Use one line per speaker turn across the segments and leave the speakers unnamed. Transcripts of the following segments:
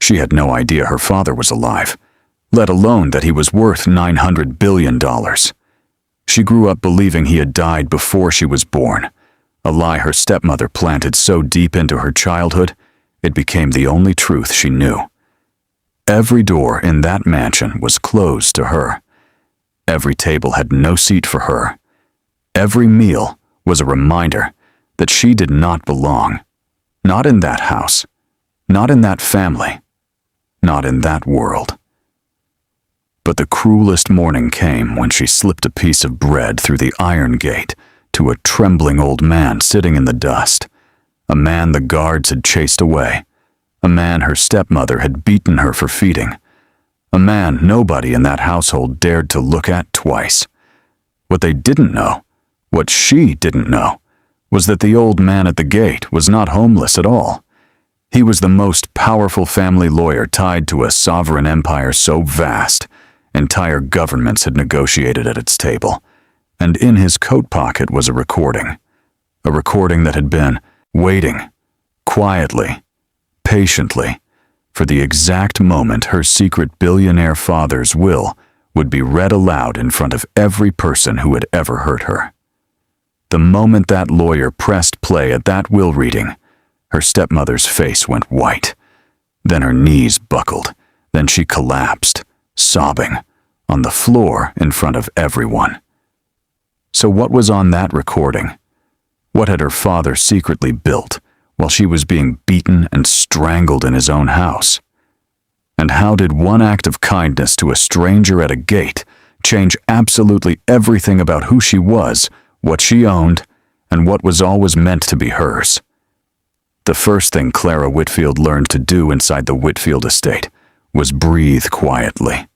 She had no idea her father was alive, let alone that he was worth $900 billion. She grew up believing he had died before she was born, a lie her stepmother planted so deep into her childhood, it became the only truth she knew. Every door in that mansion was closed to her. Every table had no seat for her. Every meal was a reminder that she did not belong. Not in that house. Not in that family. Not in that world. But the cruelest morning came when she slipped a piece of bread through the iron gate to a trembling old man sitting in the dust, a man the guards had chased away, a man her stepmother had beaten her for feeding, a man nobody in that household dared to look at twice. What they didn't know, what she didn't know, was that the old man at the gate was not homeless at all. He was the most powerful family lawyer tied to a sovereign empire so vast, entire governments had negotiated at its table, and in his coat pocket was a recording that had been waiting, quietly, patiently, for the exact moment her secret billionaire father's will would be read aloud in front of every person who had ever hurt her. The moment that lawyer pressed play at that will reading, her stepmother's face went white. Then her knees buckled. Then she collapsed, sobbing, on the floor in front of everyone. So what was on that recording? What had her father secretly built while she was being beaten and strangled in his own house? And how did one act of kindness to a stranger at a gate change absolutely everything about who she was, what she owned, and what was always meant to be hers? The first thing Clara Whitfield learned to do inside the Whitfield estate was breathe quietly.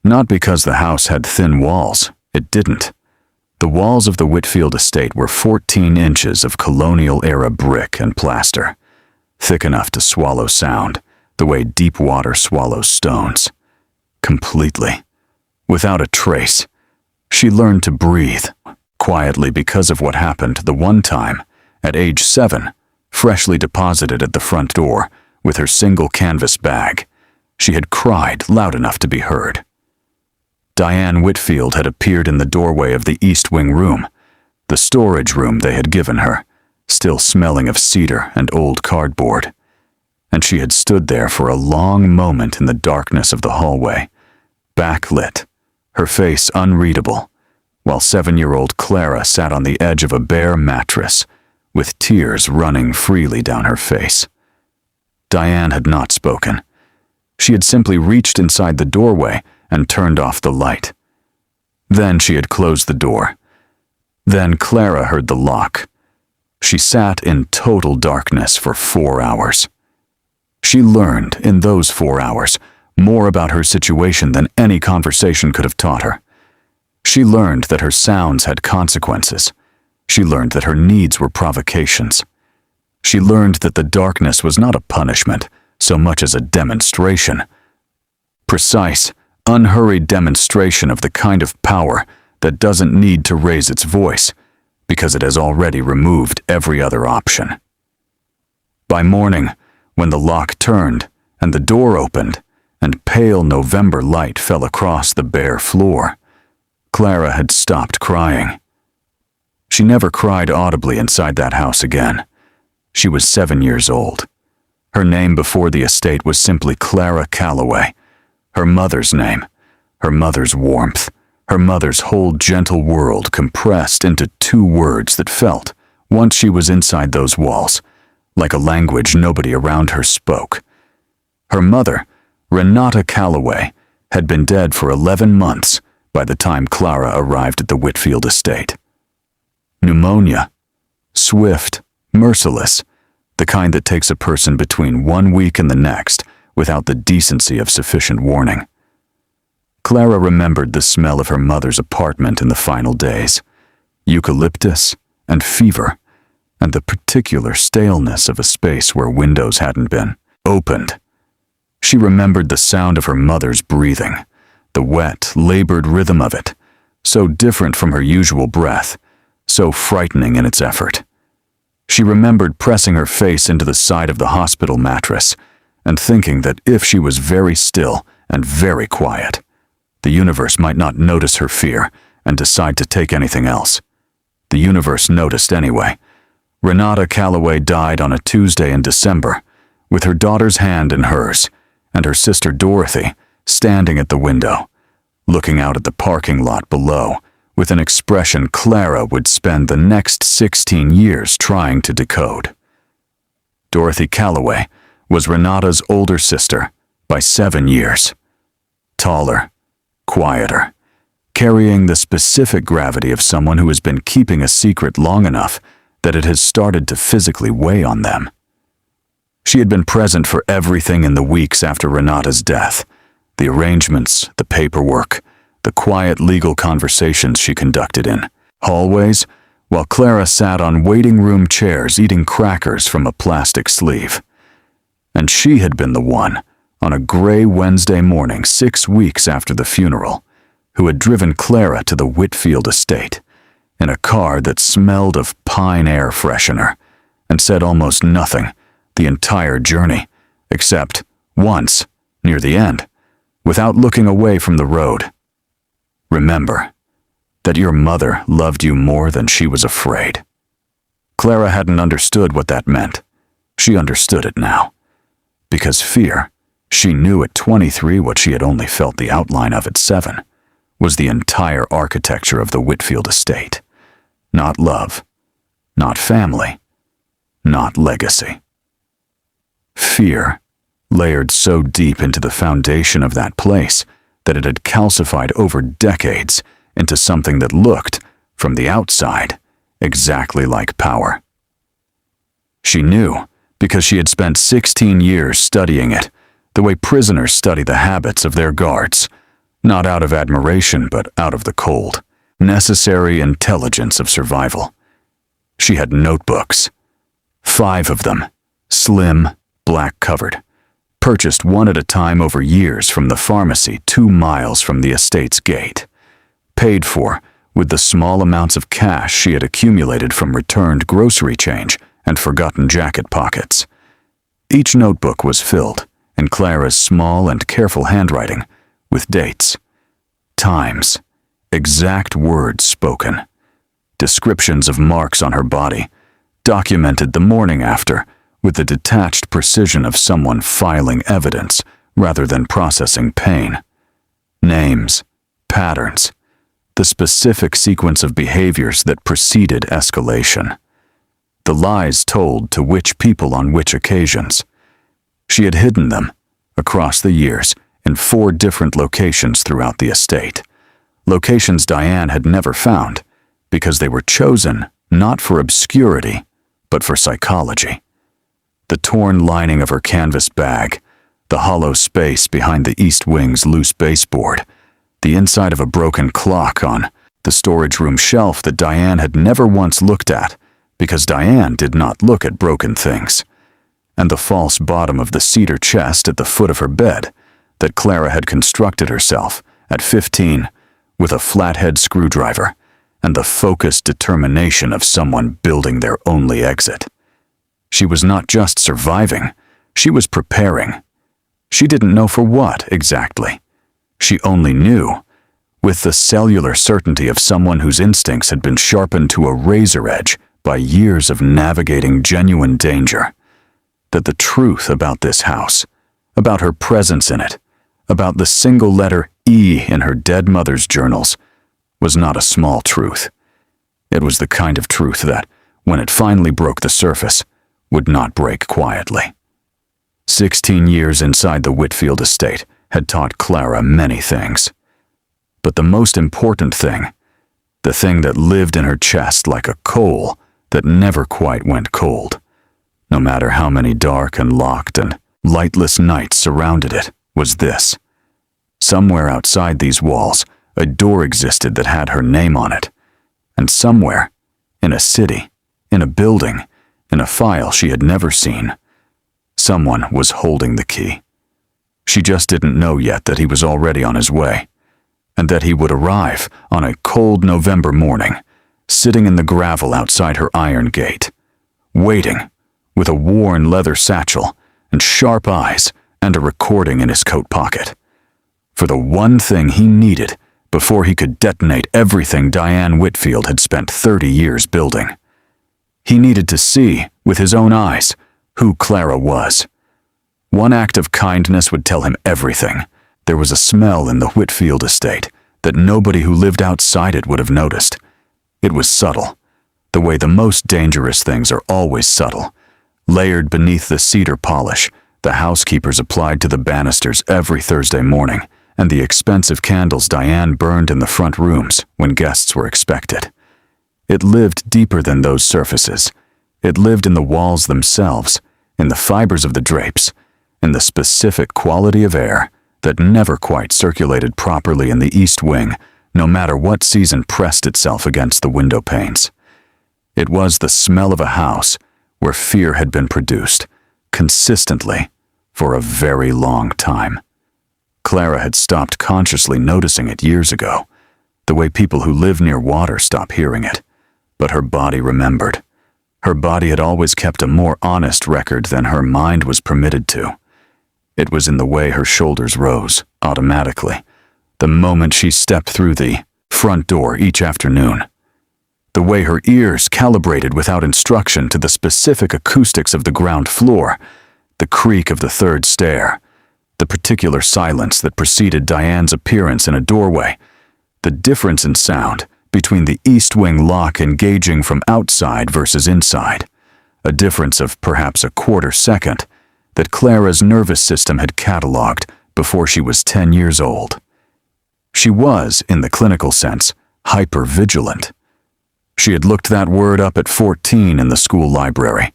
Not because the house had thin walls, it didn't. The walls of the Whitfield estate were 14 inches of colonial-era brick and plaster, thick enough to swallow sound, the way deep water swallows stones. Completely, without a trace, she learned to breathe quietly because of what happened the one time, at age 7, freshly deposited at the front door with her single canvas bag. She had cried loud enough to be heard. Diane Whitfield had appeared in the doorway of the East Wing room, the storage room they had given her, still smelling of cedar and old cardboard. And she had stood there for a long moment in the darkness of the hallway, backlit, her face unreadable, while 7-year-old Clara sat on the edge of a bare mattress, with tears running freely down her face. Diane had not spoken. She had simply reached inside the doorway and turned off the light. Then she had closed the door. Then Clara heard the lock. She sat in total darkness for 4 hours. She learned, in those 4 hours, more about her situation than any conversation could have taught her. She learned that her sounds had consequences. She learned that her needs were provocations. She learned that the darkness was not a punishment, so much as a demonstration. Precise, unhurried demonstration of the kind of power that doesn't need to raise its voice, because it has already removed every other option. By morning, when the lock turned and the door opened and pale November light fell across the bare floor, Clara had stopped crying. She never cried audibly inside that house again. She was 7 years old. Her name before the estate was simply Clara Calloway. Her mother's name, her mother's warmth, her mother's whole gentle world compressed into 2 words that felt, once she was inside those walls, like a language nobody around her spoke. Her mother, Renata Calloway, had been dead for 11 months by the time Clara arrived at the Whitfield estate. Pneumonia. Swift, merciless, the kind that takes a person between 1 week and the next without the decency of sufficient warning. Clara remembered the smell of her mother's apartment in the final days, eucalyptus and fever, and the particular staleness of a space where windows hadn't been opened. She remembered the sound of her mother's breathing, the wet, labored rhythm of it, so different from her usual breath, so frightening in its effort. She remembered pressing her face into the side of the hospital mattress and thinking that if she was very still and very quiet, the universe might not notice her fear and decide to take anything else. The universe noticed anyway. Renata Calloway died on a Tuesday in December, with her daughter's hand in hers, and her sister Dorothy standing at the window, looking out at the parking lot below, with an expression Clara would spend the next 16 years trying to decode. Dorothy Calloway was Renata's older sister by 7 years. Taller, quieter, carrying the specific gravity of someone who has been keeping a secret long enough that it has started to physically weigh on them. She had been present for everything in the weeks after Renata's death, the arrangements, the paperwork, the quiet legal conversations she conducted in hallways, while Clara sat on waiting room chairs eating crackers from a plastic sleeve. And she had been the one, on a gray Wednesday morning 6 weeks after the funeral, who had driven Clara to the Whitfield estate in a car that smelled of pine air freshener and said almost nothing the entire journey, except once, near the end, without looking away from the road. Remember that your mother loved you more than she was afraid. Clara hadn't understood what that meant. She understood it now. Because fear, she knew at 23 what she had only felt the outline of at 7, was the entire architecture of the Whitfield estate. Not love, not family, not legacy. Fear layered so deep into the foundation of that place that it had calcified over decades into something that looked, from the outside, exactly like power. She knew because she had spent 16 years studying it, the way prisoners study the habits of their guards, not out of admiration but out of the cold, necessary intelligence of survival. She had notebooks, 5 of them, slim, black-covered, purchased one at a time over years from the pharmacy 2 miles from the estate's gate, paid for with the small amounts of cash she had accumulated from returned grocery change and forgotten jacket pockets. Each notebook was filled, in Clara's small and careful handwriting, with dates, times, exact words spoken, descriptions of marks on her body, documented the morning after, with the detached precision of someone filing evidence rather than processing pain. Names, patterns, the specific sequence of behaviors that preceded escalation. The lies told to which people on which occasions. She had hidden them, across the years, in 4 different locations throughout the estate. Locations Diane had never found, because they were chosen not for obscurity, but for psychology. The torn lining of her canvas bag, the hollow space behind the east wing's loose baseboard, the inside of a broken clock on the storage room shelf that Diane had never once looked at, because Diane did not look at broken things, and the false bottom of the cedar chest at the foot of her bed that Clara had constructed herself at 15 with a flathead screwdriver and the focused determination of someone building their only exit. She was not just surviving, she was preparing. She didn't know for what exactly. She only knew, with the cellular certainty of someone whose instincts had been sharpened to a razor edge by years of navigating genuine danger, that the truth about this house, about her presence in it, about the single letter E in her dead mother's journals, was not a small truth. It was the kind of truth that, when it finally broke the surface, would not break quietly. 16 years inside the Whitfield estate had taught Clara many things. But the most important thing, the thing that lived in her chest like a coal that never quite went cold, no matter how many dark and locked and lightless nights surrounded it, was this. Somewhere outside these walls, a door existed that had her name on it. And somewhere, in a city, in a building, in a file she had never seen, someone was holding the key. She just didn't know yet that he was already on his way, and that he would arrive on a cold November morning, sitting in the gravel outside her iron gate, waiting, with a worn leather satchel and sharp eyes, and a recording in his coat pocket. For the one thing he needed before he could detonate everything Diane Whitfield had spent 30 years building. He needed to see, with his own eyes, who Clara was. One act of kindness would tell him everything. There was a smell in the Whitfield estate that nobody who lived outside it would have noticed. It was subtle, the way the most dangerous things are always subtle. Layered beneath the cedar polish the housekeepers applied to the banisters every Thursday morning, and the expensive candles Diane burned in the front rooms when guests were expected. It lived deeper than those surfaces. It lived in the walls themselves, in the fibers of the drapes, in the specific quality of air that never quite circulated properly in the east wing, no matter what season pressed itself against the window panes. It was the smell of a house where fear had been produced, consistently, for a very long time. Clara had stopped consciously noticing it years ago, the way people who live near water stop hearing it. But her body remembered. Her body had always kept a more honest record than her mind was permitted to. It was in the way her shoulders rose, automatically, the moment she stepped through the front door each afternoon. The way her ears calibrated without instruction to the specific acoustics of the ground floor, the creak of the third stair, the particular silence that preceded Diane's appearance in a doorway, the difference in sound between the east wing lock engaging from outside versus inside, a difference of perhaps a quarter second that Clara's nervous system had catalogued before she was 10 years old. She was, in the clinical sense, hypervigilant. She had looked that word up at 14 in the school library,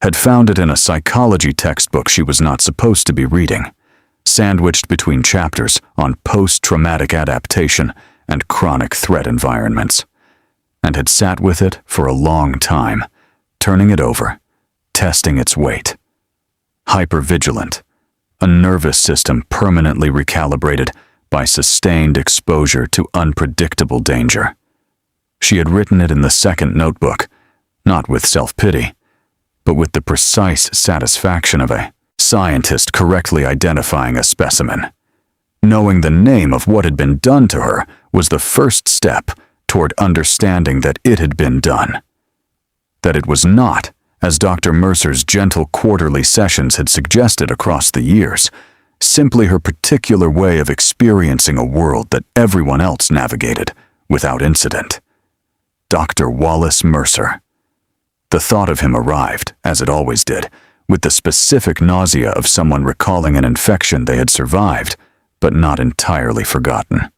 had found it in a psychology textbook she was not supposed to be reading, sandwiched between chapters on post-traumatic adaptation and chronic threat environments, and had sat with it for a long time, turning it over, testing its weight. Hypervigilant, a nervous system permanently recalibrated by sustained exposure to unpredictable danger. She had written it in the second notebook, not with self-pity, but with the precise satisfaction of a scientist correctly identifying a specimen. Knowing the name of what had been done to her was the first step toward understanding that it had been done. That it was not, as Dr. Mercer's gentle quarterly sessions had suggested across the years, simply her particular way of experiencing a world that everyone else navigated without incident. Dr. Wallace Mercer. The thought of him arrived, as it always did, with the specific nausea of someone recalling an infection they had survived, but not entirely forgotten.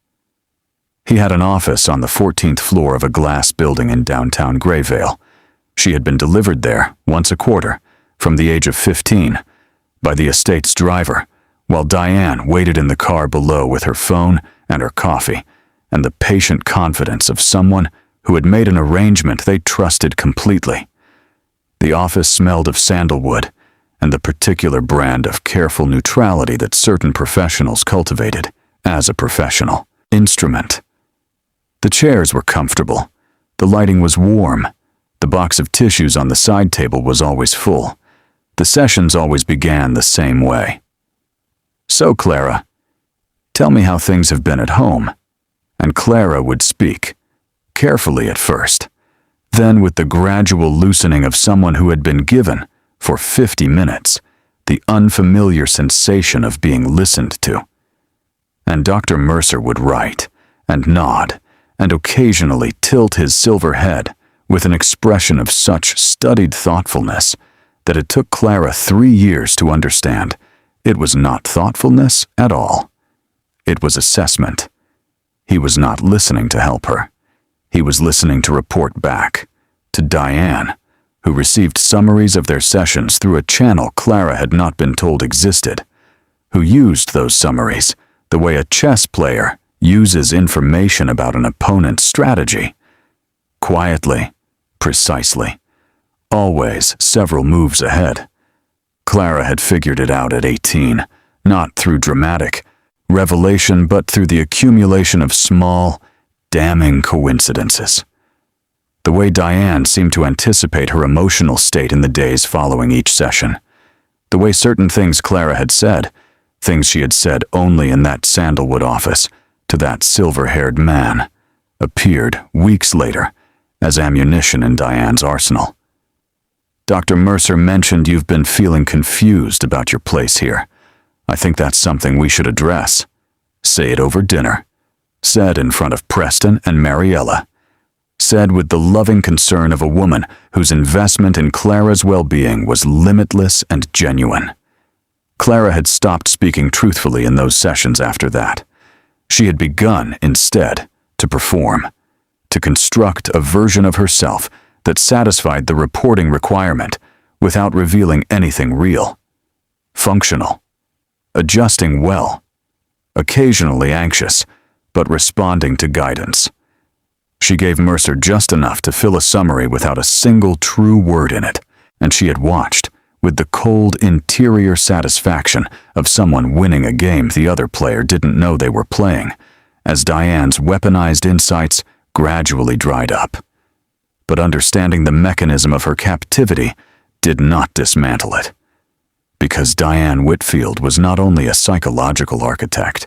He had an office on the 14th floor of a glass building in downtown Grayvale. She had been delivered there, once a quarter, from the age of 15, by the estate's driver, while Diane waited in the car below with her phone and her coffee, and the patient confidence of someone who had made an arrangement they trusted completely. The office smelled of sandalwood and the particular brand of careful neutrality that certain professionals cultivated as a professional instrument. The chairs were comfortable. The lighting was warm. The box of tissues on the side table was always full. The sessions always began the same way. "So, Clara, tell me how things have been at home." And Clara would speak, carefully at first, then with the gradual loosening of someone who had been given, for 50 minutes, the unfamiliar sensation of being listened to. And Dr. Mercer would write, and nod, and occasionally tilt his silver head with an expression of such studied thoughtfulness that it took Clara 3 years to understand it was not thoughtfulness at all. It was assessment. He was not listening to help her. He was listening to report back, to Diane, who received summaries of their sessions through a channel Clara had not been told existed, who used those summaries the way a chess player uses information about an opponent's strategy. Quietly, precisely, always several moves ahead. Clara had figured it out at 18, not through dramatic revelation but through the accumulation of small, damning coincidences. The way Diane seemed to anticipate her emotional state in the days following each session, The way certain things Clara had said, things she had said only in that sandalwood office, to that silver-haired man, appeared weeks later as ammunition in Diane's arsenal. Dr. Mercer mentioned you've been feeling confused about your place here. I think that's something we should address. Say it over dinner. Said in front of Preston and Mariella. Said with the loving concern of a woman whose investment in Clara's well-being was limitless and genuine. Clara had stopped speaking truthfully in those sessions after that. She had begun, instead, to perform, to construct a version of herself that satisfied the reporting requirement without revealing anything real. Functional. Adjusting well. Occasionally anxious, but responding to guidance. She gave Mercer just enough to fill a summary without a single true word in it, and she had watched, with the cold interior satisfaction of someone winning a game the other player didn't know they were playing, as Diane's weaponized insights gradually dried up. But understanding the mechanism of her captivity did not dismantle it. Because Diane Whitfield was not only a psychological architect,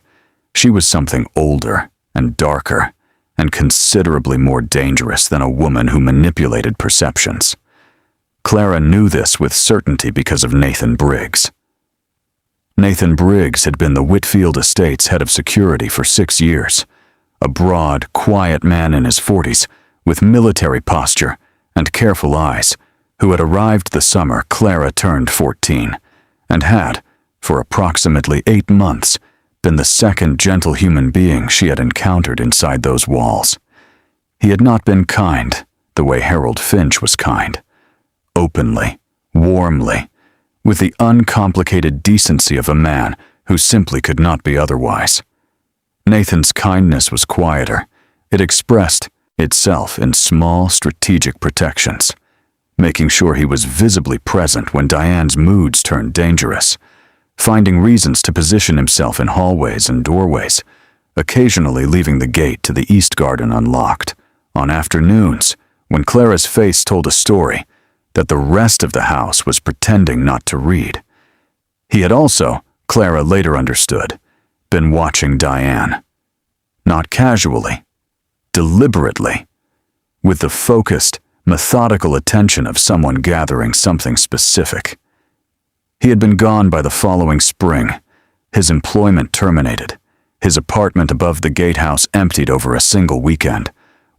she was something older and darker and considerably more dangerous than a woman who manipulated perceptions. Clara knew this with certainty because of Nathan Briggs. Nathan Briggs had been the Whitfield estate's head of security for 6 years, a broad, quiet man in his 40s with military posture and careful eyes, who had arrived the summer Clara turned 14, and had, for approximately 8 months, been the second gentle human being she had encountered inside those walls. He had not been kind the way Harold Finch was kind. Openly, warmly, with the uncomplicated decency of a man who simply could not be otherwise. Nathan's kindness was quieter. It expressed itself in small, strategic protections, making sure he was visibly present when Diane's moods turned dangerous, finding reasons to position himself in hallways and doorways, occasionally leaving the gate to the east garden unlocked, on afternoons when Clara's face told a story that the rest of the house was pretending not to read. He had also, Clara later understood, been watching Diane. Not casually, deliberately, with the focused, methodical attention of someone gathering something specific. He had been gone by the following spring, his employment terminated, his apartment above the gatehouse emptied over a single weekend,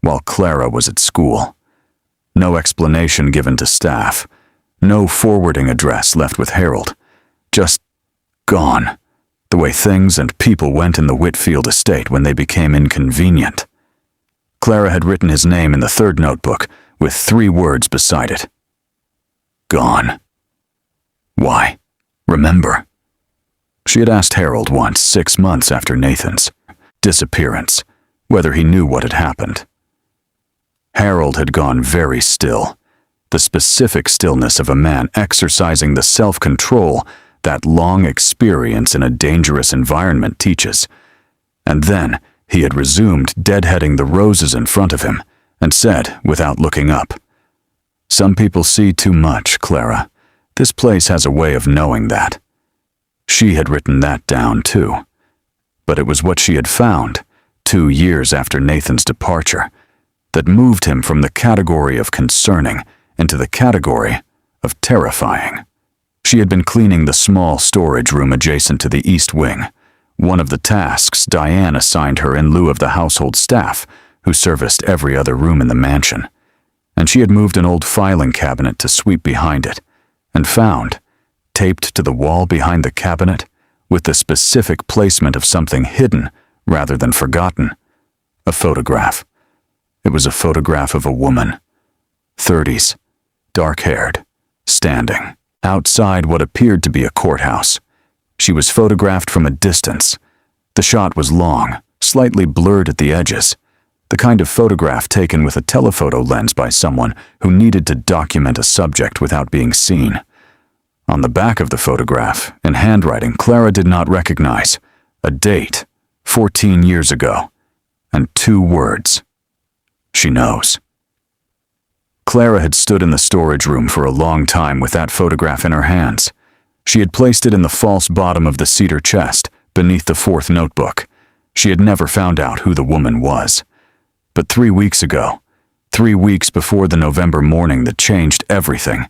while Clara was at school. No explanation given to staff, no forwarding address left with Harold, just gone, the way things and people went in the Whitfield estate when they became inconvenient. Clara had written his name in the third notebook with 3 words beside it. Gone. Why? Remember. She had asked Harold once 6 months after Nathan's disappearance whether he knew what had happened. Harold had gone very still, the specific stillness of a man exercising the self-control that long experience in a dangerous environment teaches. And then he had resumed deadheading the roses in front of him and said, without looking up, "Some people see too much, Clara. This place has a way of knowing that." She had written that down too. But it was what she had found, 2 years after Nathan's departure, that moved him from the category of concerning into the category of terrifying. She had been cleaning the small storage room adjacent to the east wing, one of the tasks Diane assigned her in lieu of the household staff who serviced every other room in the mansion, and she had moved an old filing cabinet to sweep behind it, and found, taped to the wall behind the cabinet, with the specific placement of something hidden rather than forgotten, a photograph. It was a photograph of a woman, 30s, dark-haired, standing outside what appeared to be a courthouse. She was photographed from a distance. The shot was long, slightly blurred at the edges, the kind of photograph taken with a telephoto lens by someone who needed to document a subject without being seen. On the back of the photograph, in handwriting Clara did not recognize, a date, 14 years ago, and 2 words. She knows. Clara had stood in the storage room for a long time with that photograph in her hands. She had placed it in the false bottom of the cedar chest, beneath the fourth notebook. She had never found out who the woman was. But 3 weeks ago, 3 weeks before the November morning that changed everything,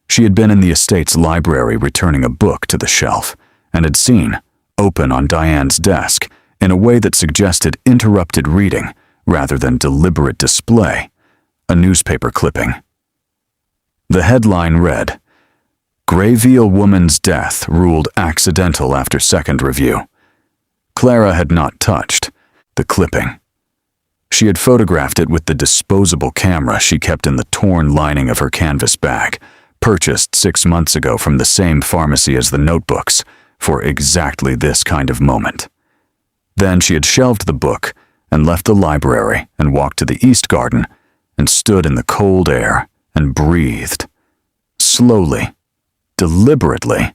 she had been in the estate's library returning a book to the shelf, and had seen, open on Diane's desk, in a way that suggested interrupted reading rather than deliberate display, a newspaper clipping. The headline read, "Grayville woman's death ruled accidental after second review." Clara had not touched the clipping. She had photographed it with the disposable camera she kept in the torn lining of her canvas bag, purchased 6 months ago from the same pharmacy as the notebooks, for exactly this kind of moment. Then she had shelved the book and left the library and walked to the east garden and stood in the cold air and breathed. Slowly, deliberately,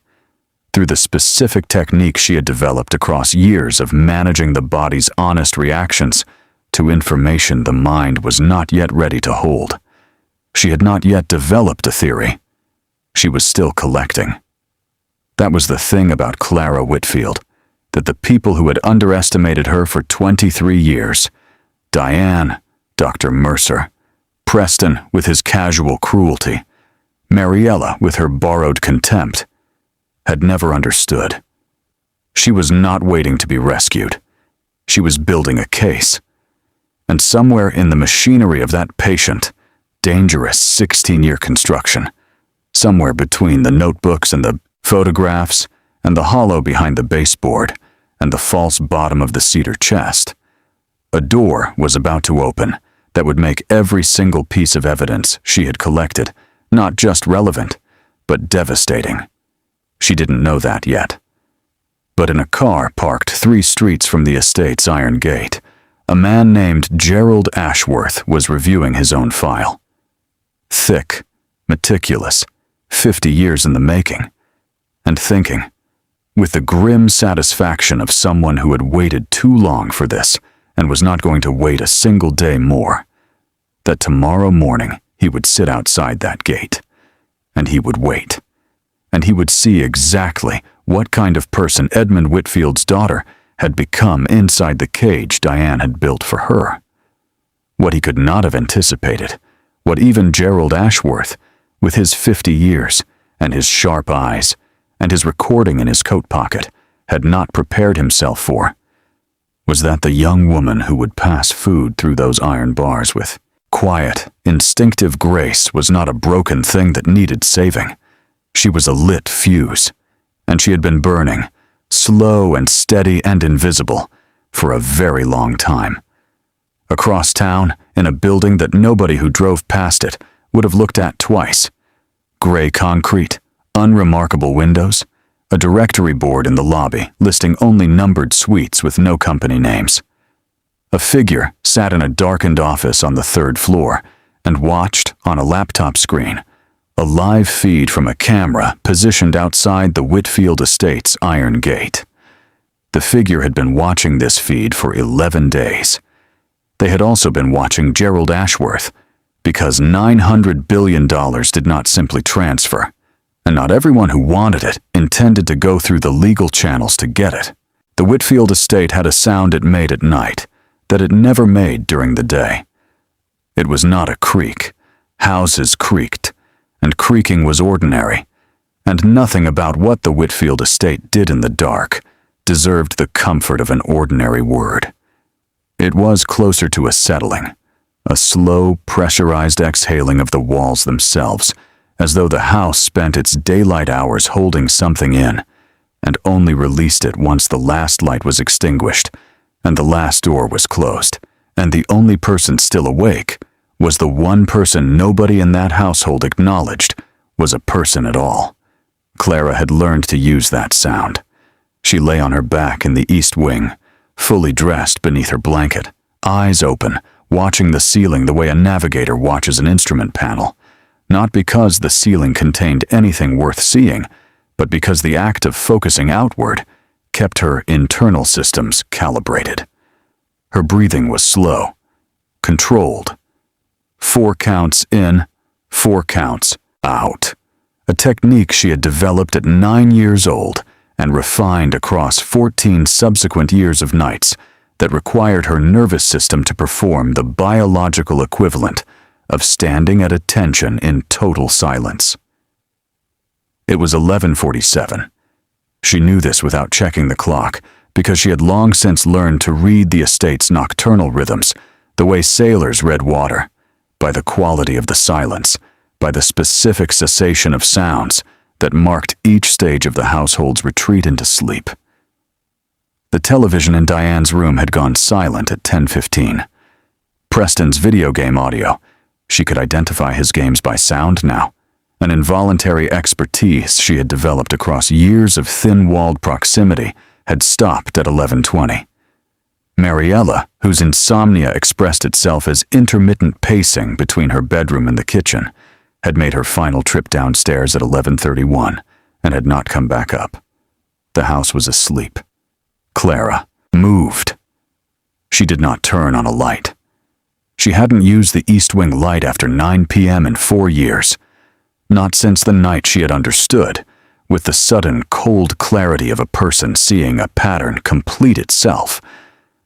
through the specific technique she had developed across years of managing the body's honest reactions to information the mind was not yet ready to hold. She had not yet developed a theory. She was still collecting. That was the thing about Clara Whitfield, that the people who had underestimated her for 23 years, Diane, Dr. Mercer, Preston with his casual cruelty, Mariella with her borrowed contempt, had never understood. She was not waiting to be rescued. She was building a case. And somewhere in the machinery of that patient, dangerous 16-year construction, somewhere between the notebooks and the photographs and the hollow behind the baseboard and the false bottom of the cedar chest, a door was about to open that would make every single piece of evidence she had collected not just relevant, but devastating. She didn't know that yet. But in a car parked 3 streets from the estate's iron gate, a man named Gerald Ashworth was reviewing his own file. Thick, meticulous, 50 years in the making, and thinking, with the grim satisfaction of someone who had waited too long for this and was not going to wait a single day more, that tomorrow morning he would sit outside that gate, and he would wait, and he would see exactly what kind of person Edmund Whitfield's daughter had become inside the cage Diane had built for her. What he could not have anticipated, what even Gerald Ashworth, with his 50 years and his sharp eyes and his recording in his coat pocket, had not prepared himself for, was that the young woman who would pass food through those iron bars with quiet, instinctive grace was not a broken thing that needed saving. She was a lit fuse, and she had been burning, slow and steady and invisible, for a very long time. Across town, in a building that nobody who drove past it would have looked at twice. Gray concrete, unremarkable windows, a directory board in the lobby listing only numbered suites with no company names. A figure sat in a darkened office on the 3rd floor and watched, on a laptop screen, a live feed from a camera positioned outside the Whitfield estate's iron gate. The figure had been watching this feed for 11 days. They had also been watching Gerald Ashworth, because $900 billion did not simply transfer, and not everyone who wanted it intended to go through the legal channels to get it. The Whitfield estate had a sound it made at night that it never made during the day. It was not a creak. Houses creaked, and creaking was ordinary, and nothing about what the Whitfield estate did in the dark deserved the comfort of an ordinary word. It was closer to a settling, a slow, pressurized exhaling of the walls themselves, as though the house spent its daylight hours holding something in, and only released it once the last light was extinguished, and the last door was closed, and the only person still awake was the one person nobody in that household acknowledged was a person at all. Clara had learned to use that sound. She lay on her back in the east wing, fully dressed beneath her blanket, eyes open, watching the ceiling the way a navigator watches an instrument panel, not because the ceiling contained anything worth seeing, but because the act of focusing outward kept her internal systems calibrated. Her breathing was slow, controlled. 4 counts in, 4 counts out, a technique she had developed at 9 years old and refined across 14 subsequent years of nights that required her nervous system to perform the biological equivalent of standing at attention in total silence. It was 11:47. She knew this without checking the clock because she had long since learned to read the estate's nocturnal rhythms the way sailors read water, by the quality of the silence, by the specific cessation of sounds that marked each stage of the household's retreat into sleep. The television in Diane's room had gone silent at 10:15. Preston's video game audio, she could identify his games by sound now, an involuntary expertise she had developed across years of thin-walled proximity, had stopped at 11:20. Mariella, whose insomnia expressed itself as intermittent pacing between her bedroom and the kitchen, had made her final trip downstairs at 11:31 and had not come back up. The house was asleep. Clara moved. She did not turn on a light. She hadn't used the East Wing light after 9 p.m. in 4 years, not since the night she had understood, with the sudden cold clarity of a person seeing a pattern complete itself,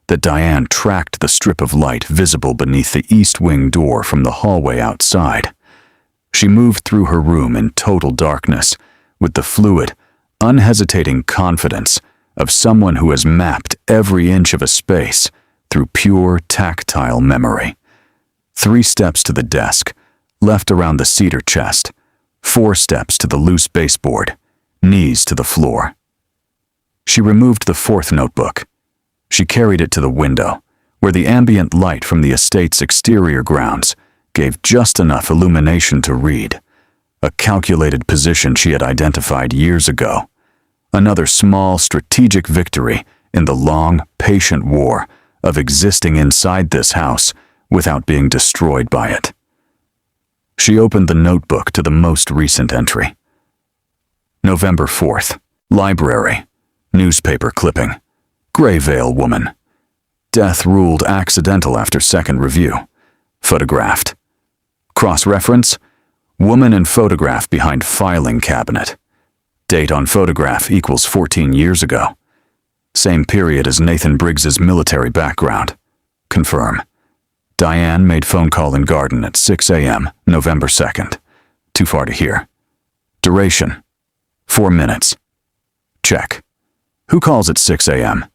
that Diane tracked the strip of light visible beneath the East Wing door from the hallway outside. She moved through her room in total darkness, with the fluid, unhesitating confidence of someone who has mapped every inch of a space through pure tactile memory. 3 steps to the desk, left around the cedar chest, 4 steps to the loose baseboard, knees to the floor. She removed the 4th notebook. She carried it to the window, where the ambient light from the estate's exterior grounds gave just enough illumination to read, a calculated position she had identified years ago. Another small strategic victory in the long, patient war of existing inside this house without being destroyed by it. She opened the notebook to the most recent entry. November 4th, library, newspaper clipping, Greyvale woman. Death ruled accidental after second review. Photographed. Cross-reference, woman in photograph behind filing cabinet. Date on photograph equals 14 years ago. Same period as Nathan Briggs's military background. Confirm. Diane made phone call in garden at 6 a.m., November 2nd. Too far to hear. Duration, 4 minutes. Check. Who calls at 6 a.m.?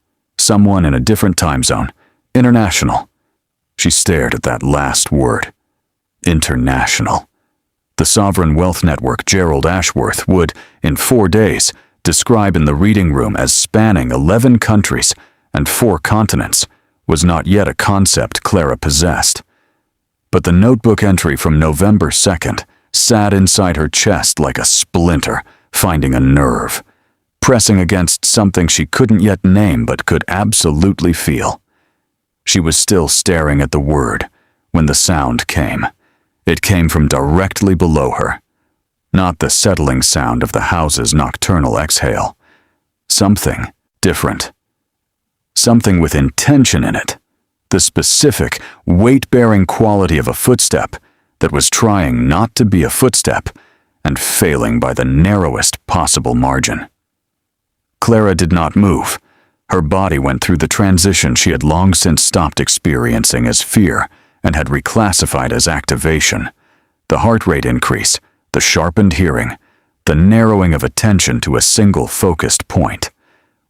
Someone in a different time zone. International. She stared at that last word. International. The sovereign wealth network Gerald Ashworth would, in 4 days, describe in the reading room as spanning 11 countries and 4 continents, was not yet a concept Clara possessed. But the notebook entry from November 2nd sat inside her chest like a splinter, finding a nerve, pressing against something she couldn't yet name but could absolutely feel. She was still staring at the word when the sound came. It came from directly below her, not the settling sound of the house's nocturnal exhale. Something different. Something with intention in it, the specific, weight-bearing quality of a footstep that was trying not to be a footstep and failing by the narrowest possible margin. Clara did not move. Her body went through the transition she had long since stopped experiencing as fear and had reclassified as activation. The heart rate increase, the sharpened hearing, the narrowing of attention to a single focused point.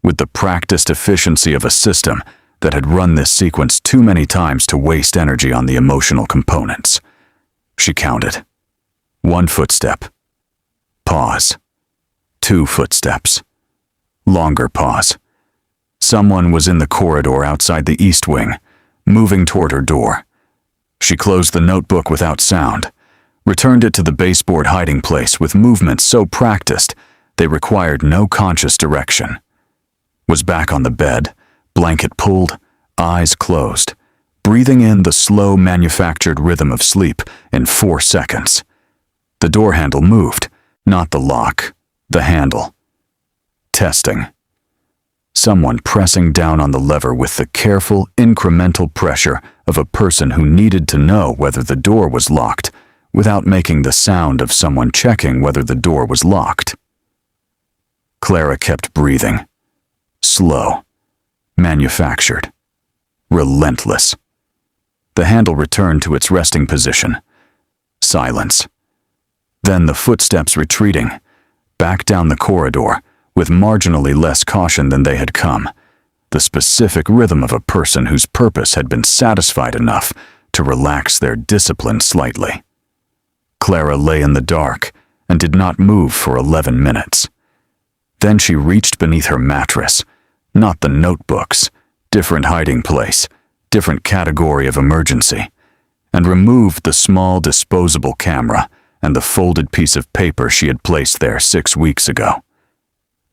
With the practiced efficiency of a system that had run this sequence too many times to waste energy on the emotional components. She counted. 1 footstep. Pause. 2 footsteps. Longer pause. Someone was in the corridor outside the East Wing, moving toward her door. She closed the notebook without sound, returned it to the baseboard hiding place with movements so practiced they required no conscious direction. Was back on the bed, blanket pulled, eyes closed, breathing in the slow manufactured rhythm of sleep in 4 seconds. The door handle moved, not the lock, the handle. Testing. Someone pressing down on the lever with the careful, incremental pressure of a person who needed to know whether the door was locked without making the sound of someone checking whether the door was locked. Clara kept breathing. Slow. Manufactured. Relentless. The handle returned to its resting position. Silence. Then the footsteps retreating, back down the corridor, with marginally less caution than they had come, the specific rhythm of a person whose purpose had been satisfied enough to relax their discipline slightly. Clara lay in the dark and did not move for 11 minutes. Then she reached beneath her mattress, not the notebooks, different hiding place, different category of emergency, and removed the small disposable camera and the folded piece of paper she had placed there 6 weeks ago.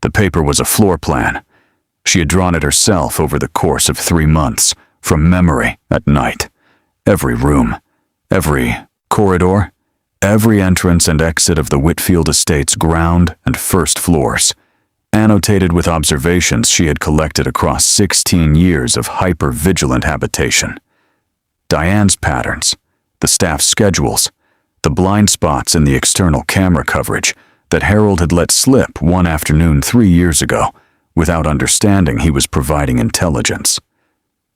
The paper was a floor plan. She had drawn it herself over the course of 3 months, from memory, at night. Every room, every corridor, every entrance and exit of the Whitfield estate's ground and first floors, annotated with observations she had collected across 16 years of hyper-vigilant habitation. Diane's patterns, the staff's schedules, the blind spots in the external camera coverage that Harold had let slip one afternoon 3 years ago without understanding he was providing intelligence.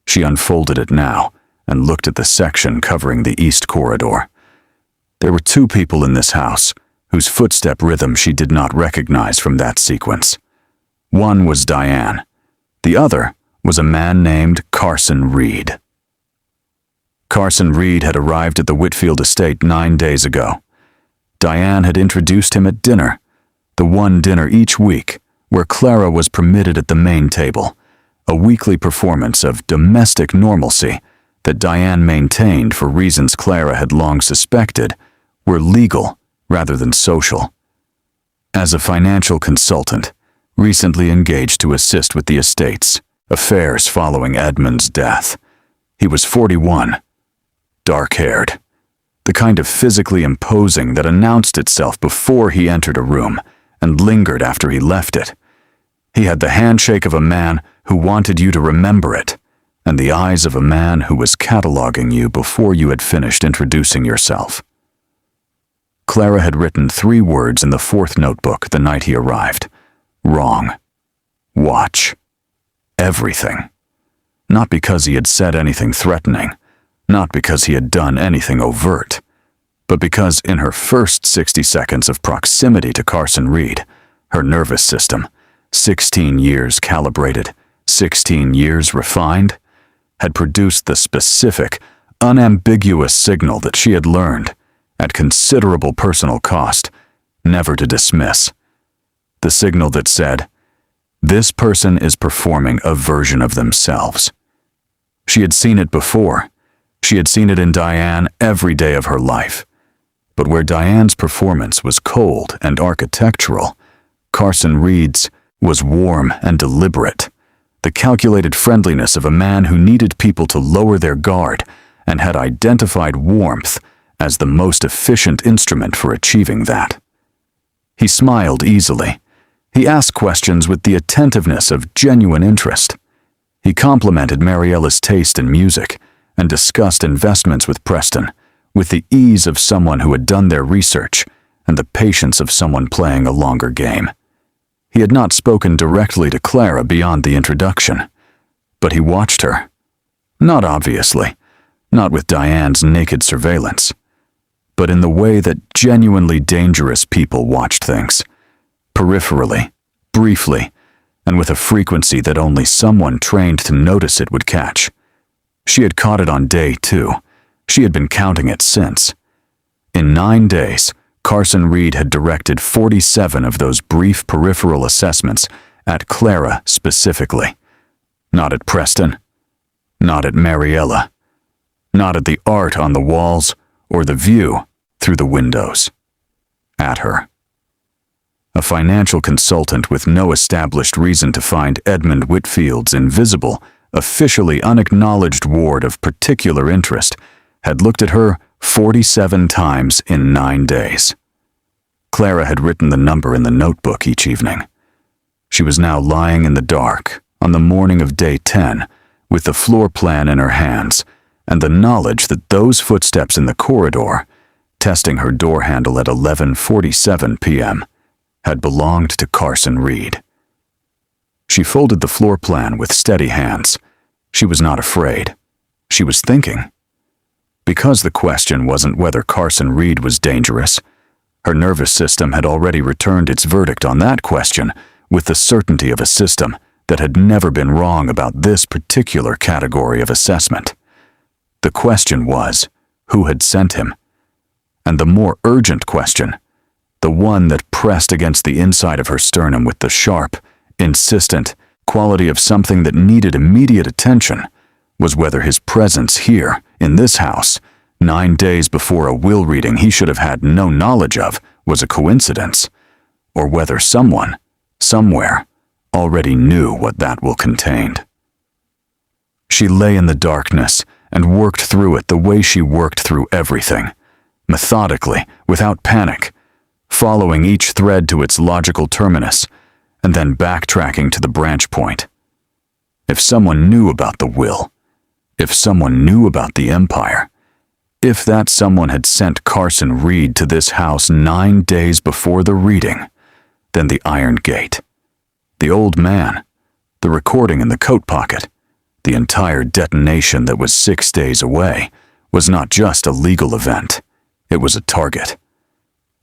She unfolded it now and looked at the section covering the east corridor. There were 2 people in this house whose footstep rhythm she did not recognize from that sequence. One was Diane. The other was a man named Carson Reed. Carson Reed had arrived at the Whitfield estate 9 days ago. Diane had introduced him at dinner, the one dinner each week where Clara was permitted at the main table, a weekly performance of domestic normalcy that Diane maintained for reasons Clara had long suspected were legal rather than social. As a financial consultant, recently engaged to assist with the estate's affairs following Edmund's death, he was 41, dark-haired, the kind of physically imposing that announced itself before he entered a room and lingered after he left it. He had the handshake of a man who wanted you to remember it, and the eyes of a man who was cataloging you before you had finished introducing yourself. Clara had written 3 words in the 4th notebook the night he arrived. Wrong. Watch. Everything. Not because he had said anything threatening, not because he had done anything overt, but because in her first 60 seconds of proximity to Carson Reed, her nervous system, 16 years calibrated, 16 years refined, had produced the specific, unambiguous signal that she had learned, at considerable personal cost, never to dismiss. The signal that said, this person is performing a version of themselves. She had seen it before. She had seen it in Diane every day of her life. But where Diane's performance was cold and architectural, Carson Reed's was warm and deliberate, the calculated friendliness of a man who needed people to lower their guard and had identified warmth as the most efficient instrument for achieving that. He smiled easily. He asked questions with the attentiveness of genuine interest. He complimented Mariella's taste in music and discussed investments with Preston with the ease of someone who had done their research and the patience of someone playing a longer game. He had not spoken directly to Clara beyond the introduction, but he watched her. Not obviously, not with Diane's naked surveillance, but in the way that genuinely dangerous people watched things, peripherally, briefly, and with a frequency that only someone trained to notice it would catch. She had caught it on day 2. She had been counting it since. In 9 days, Carson Reed had directed 47 of those brief peripheral assessments at Clara specifically. Not at Preston. Not at Mariella. Not at the art on the walls or the view through the windows. At her. A financial consultant with no established reason to find Edmund Whitfield's invisible, officially unacknowledged ward of particular interest had looked at her 47 times in 9 days. Clara had written the number in the notebook each evening. She was now lying in the dark on the morning of day 10 with the floor plan in her hands and the knowledge that those footsteps in the corridor, testing her door handle at 11:47 p.m., had belonged to Carson Reed. She folded the floor plan with steady hands. She was not afraid. She was thinking. Because the question wasn't whether Carson Reed was dangerous, her nervous system had already returned its verdict on that question with the certainty of a system that had never been wrong about this particular category of assessment. The question was, who had sent him? And the more urgent question, the one that pressed against the inside of her sternum with the sharp, insistent quality of something that needed immediate attention, was whether his presence here, in this house, 9 days before a will reading he should have had no knowledge of, was a coincidence, or whether someone, somewhere, already knew what that will contained. She lay in the darkness and worked through it the way she worked through everything, methodically, without panic, following each thread to its logical terminus, and then backtracking to the branch point. If someone knew about the will, if someone knew about the empire, if that someone had sent Carson Reed to this house 9 days before the reading, then the iron gate, the old man, the recording in the coat pocket, the entire detonation that was 6 days away, was not just a legal event, it was a target.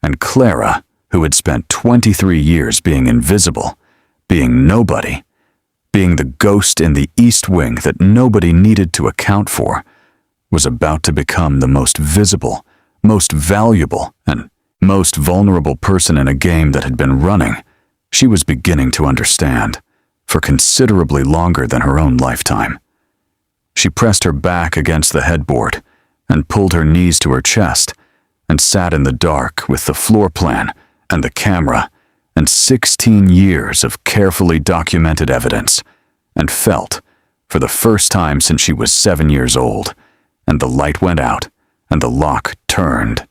And Clara, who had spent 23 years being invisible, being nobody, being the ghost in the East Wing that nobody needed to account for, was about to become the most visible, most valuable, and most vulnerable person in a game that had been running. She was beginning to understand, for considerably longer than her own lifetime. She pressed her back against the headboard and pulled her knees to her chest and sat in the dark with the floor plan and the camera and 16 years of carefully documented evidence, and felt, for the first time since she was 7 years old, and the light went out and the lock turned,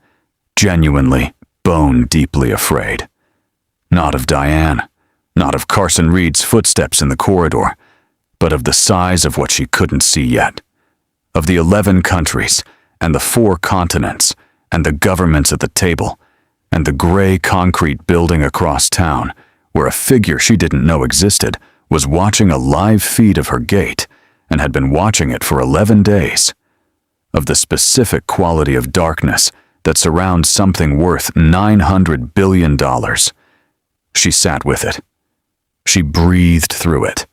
genuinely, bone-deeply afraid. Not of Diane, not of Carson Reed's footsteps in the corridor, but of the size of what she couldn't see yet, of the 11 countries and the 4 continents and the governments at the table, and the gray concrete building across town where a figure she didn't know existed was watching a live feed of her gate and had been watching it for 11 days, of the specific quality of darkness that surrounds something worth $900 billion. She sat with it. She breathed through it.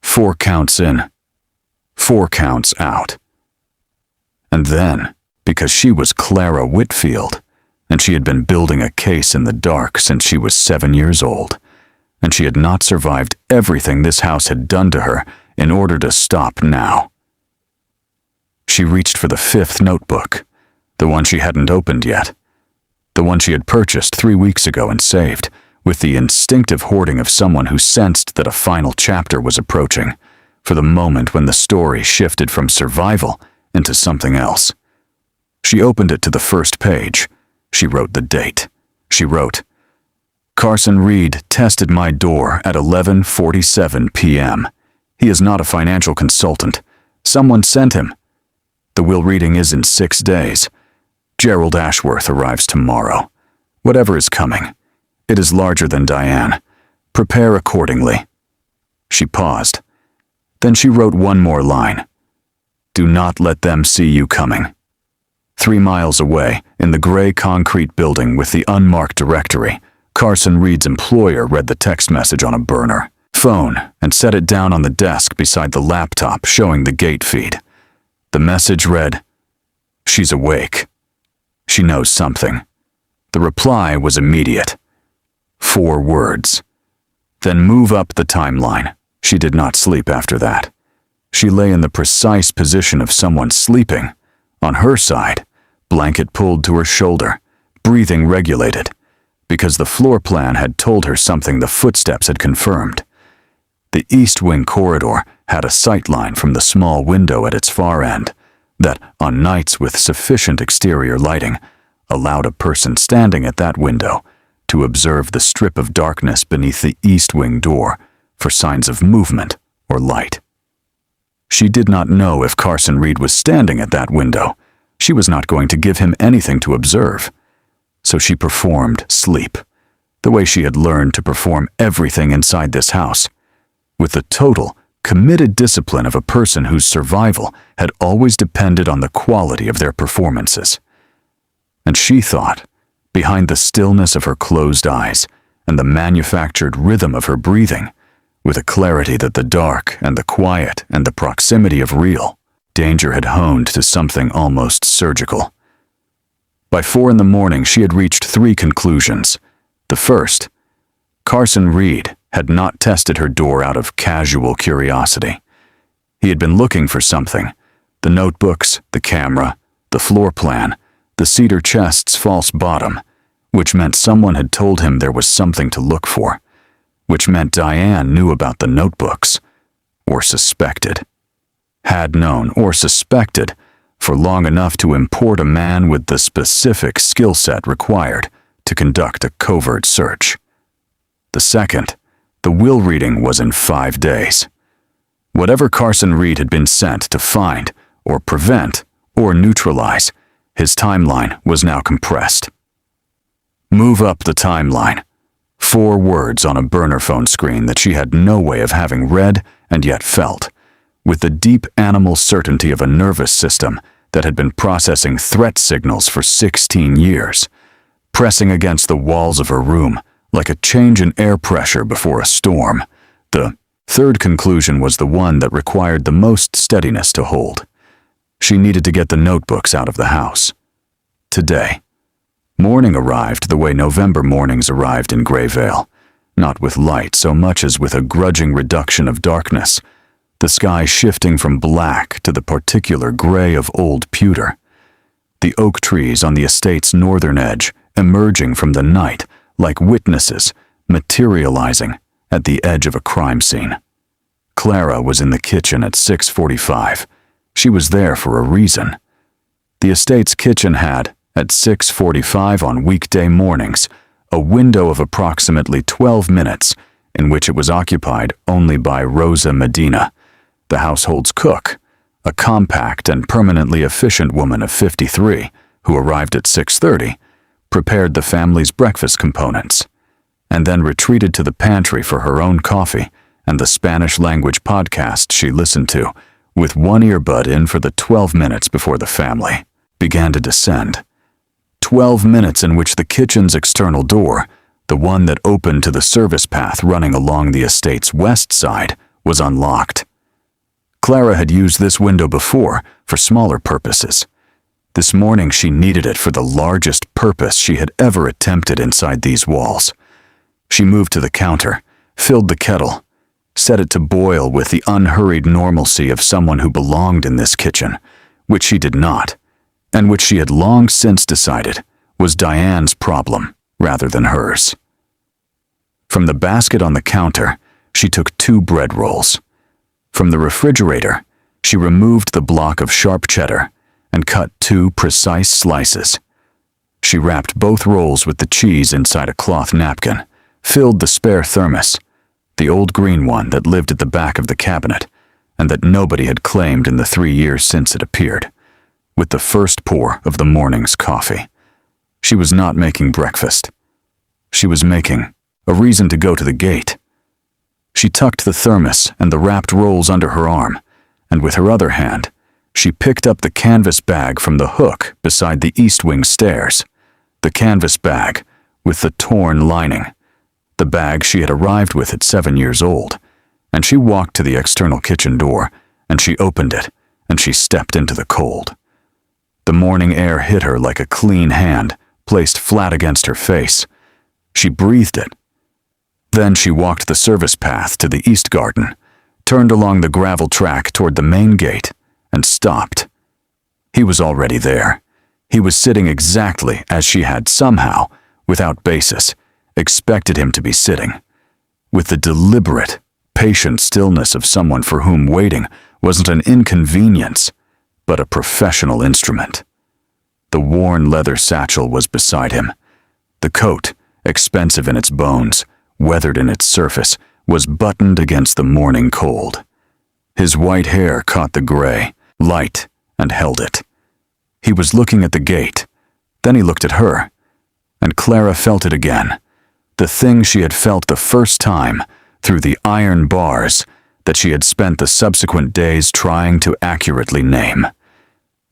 4 counts in, 4 counts out. And then, because she was Clara Whitfield, and she had been building a case in the dark since she was 7 years old, and she had not survived everything this house had done to her in order to stop now. She reached for the 5th notebook, the one she hadn't opened yet, the one she had purchased 3 weeks ago and saved, with the instinctive hoarding of someone who sensed that a final chapter was approaching, for the moment when the story shifted from survival into something else. She opened it to the first page. She wrote the date. She wrote, "Carson Reed tested my door at 11:47 p.m. He is not a financial consultant. Someone sent him. The will reading is in 6 days. Gerald Ashworth arrives tomorrow. Whatever is coming. It is larger than Diane. Prepare accordingly." She paused. Then she wrote one more line. "Do not let them see you coming." 3 miles away, in the gray concrete building with the unmarked directory, Carson Reed's employer read the text message on a burner phone and set it down on the desk beside the laptop showing the gate feed. The message read, "She's awake. She knows something." The reply was immediate. 4 words. Then move up the timeline. She did not sleep after that. She lay in the precise position of someone sleeping, on her side, blanket pulled to her shoulder, breathing regulated, because the floor plan had told her something the footsteps had confirmed. The East Wing corridor had a sight line from the small window at its far end that, on nights with sufficient exterior lighting, allowed a person standing at that window to observe the strip of darkness beneath the East Wing door for signs of movement or light. She did not know if Carson Reed was standing at that window, She was not going to give him anything to observe. So she performed sleep, the way she had learned to perform everything inside this house, with the total, committed discipline of a person whose survival had always depended on the quality of their performances. And she thought, behind the stillness of her closed eyes and the manufactured rhythm of her breathing, with a clarity that the dark and the quiet and the proximity of real danger had honed to something almost surgical. By 4 a.m, she had reached 3 conclusions. The first, Carson Reed had not tested her door out of casual curiosity. He had been looking for something: the notebooks, the camera, the floor plan, the cedar chest's false bottom, which meant someone had told him there was something to look for, which meant Diane knew about the notebooks, or suspected. Had known or suspected for long enough to import a man with the specific skill set required to conduct a covert search. The second, the will reading was in 5 days. Whatever Carson Reed had been sent to find or prevent or neutralize, his timeline was now compressed. Move up the timeline. 4 words on a burner phone screen that she had no way of having read and yet felt, with the deep animal certainty of a nervous system that had been processing threat signals for 16 years, pressing against the walls of her room like a change in air pressure before a storm. The third conclusion was the one that required the most steadiness to hold. She needed to get the notebooks out of the house. Today. Morning arrived the way November mornings arrived in Grayvale, not with light so much as with a grudging reduction of darkness, the sky shifting from black to the particular gray of old pewter. The oak trees on the estate's northern edge emerging from the night like witnesses materializing at the edge of a crime scene. Clara was in the kitchen at 6:45. She was there for a reason. The estate's kitchen had, at 6:45 on weekday mornings, a window of approximately 12 minutes in which it was occupied only by Rosa Medina, the household's cook, a compact and permanently efficient woman of 53 who arrived at 6:30, prepared the family's breakfast components, and then retreated to the pantry for her own coffee and the Spanish-language podcast she listened to, with one earbud in for the 12 minutes before the family began to descend. 12 minutes in which the kitchen's external door, the one that opened to the service path running along the estate's west side, was unlocked. Clara had used this window before for smaller purposes. This morning she needed it for the largest purpose she had ever attempted inside these walls. She moved to the counter, filled the kettle, set it to boil with the unhurried normalcy of someone who belonged in this kitchen, which she did not, and which she had long since decided was Diane's problem rather than hers. From the basket on the counter, she took 2 bread rolls. From the refrigerator, she removed the block of sharp cheddar and cut 2 precise slices. She wrapped both rolls with the cheese inside a cloth napkin, filled the spare thermos, the old green one that lived at the back of the cabinet and that nobody had claimed in the 3 years since it appeared, with the first pour of the morning's coffee. She was not making breakfast. She was making a reason to go to the gate. She tucked the thermos and the wrapped rolls under her arm, and with her other hand, she picked up the canvas bag from the hook beside the east wing stairs, the canvas bag with the torn lining, the bag she had arrived with at 7 years old, and she walked to the external kitchen door, and she opened it, and she stepped into the cold. The morning air hit her like a clean hand placed flat against her face. She breathed it. Then she walked the service path to the east garden, turned along the gravel track toward the main gate, and stopped. He was already there. He was sitting exactly as she had somehow, without basis, expected him to be sitting, with the deliberate, patient stillness of someone for whom waiting wasn't an inconvenience, but a professional instrument. The worn leather satchel was beside him. The coat, expensive in its bones, weathered in its surface, was buttoned against the morning cold. His white hair caught the gray, light, and held it. He was looking at the gate. Then he looked at her. And Clara felt it again. The thing she had felt the first time, through the iron bars that she had spent the subsequent days trying to accurately name.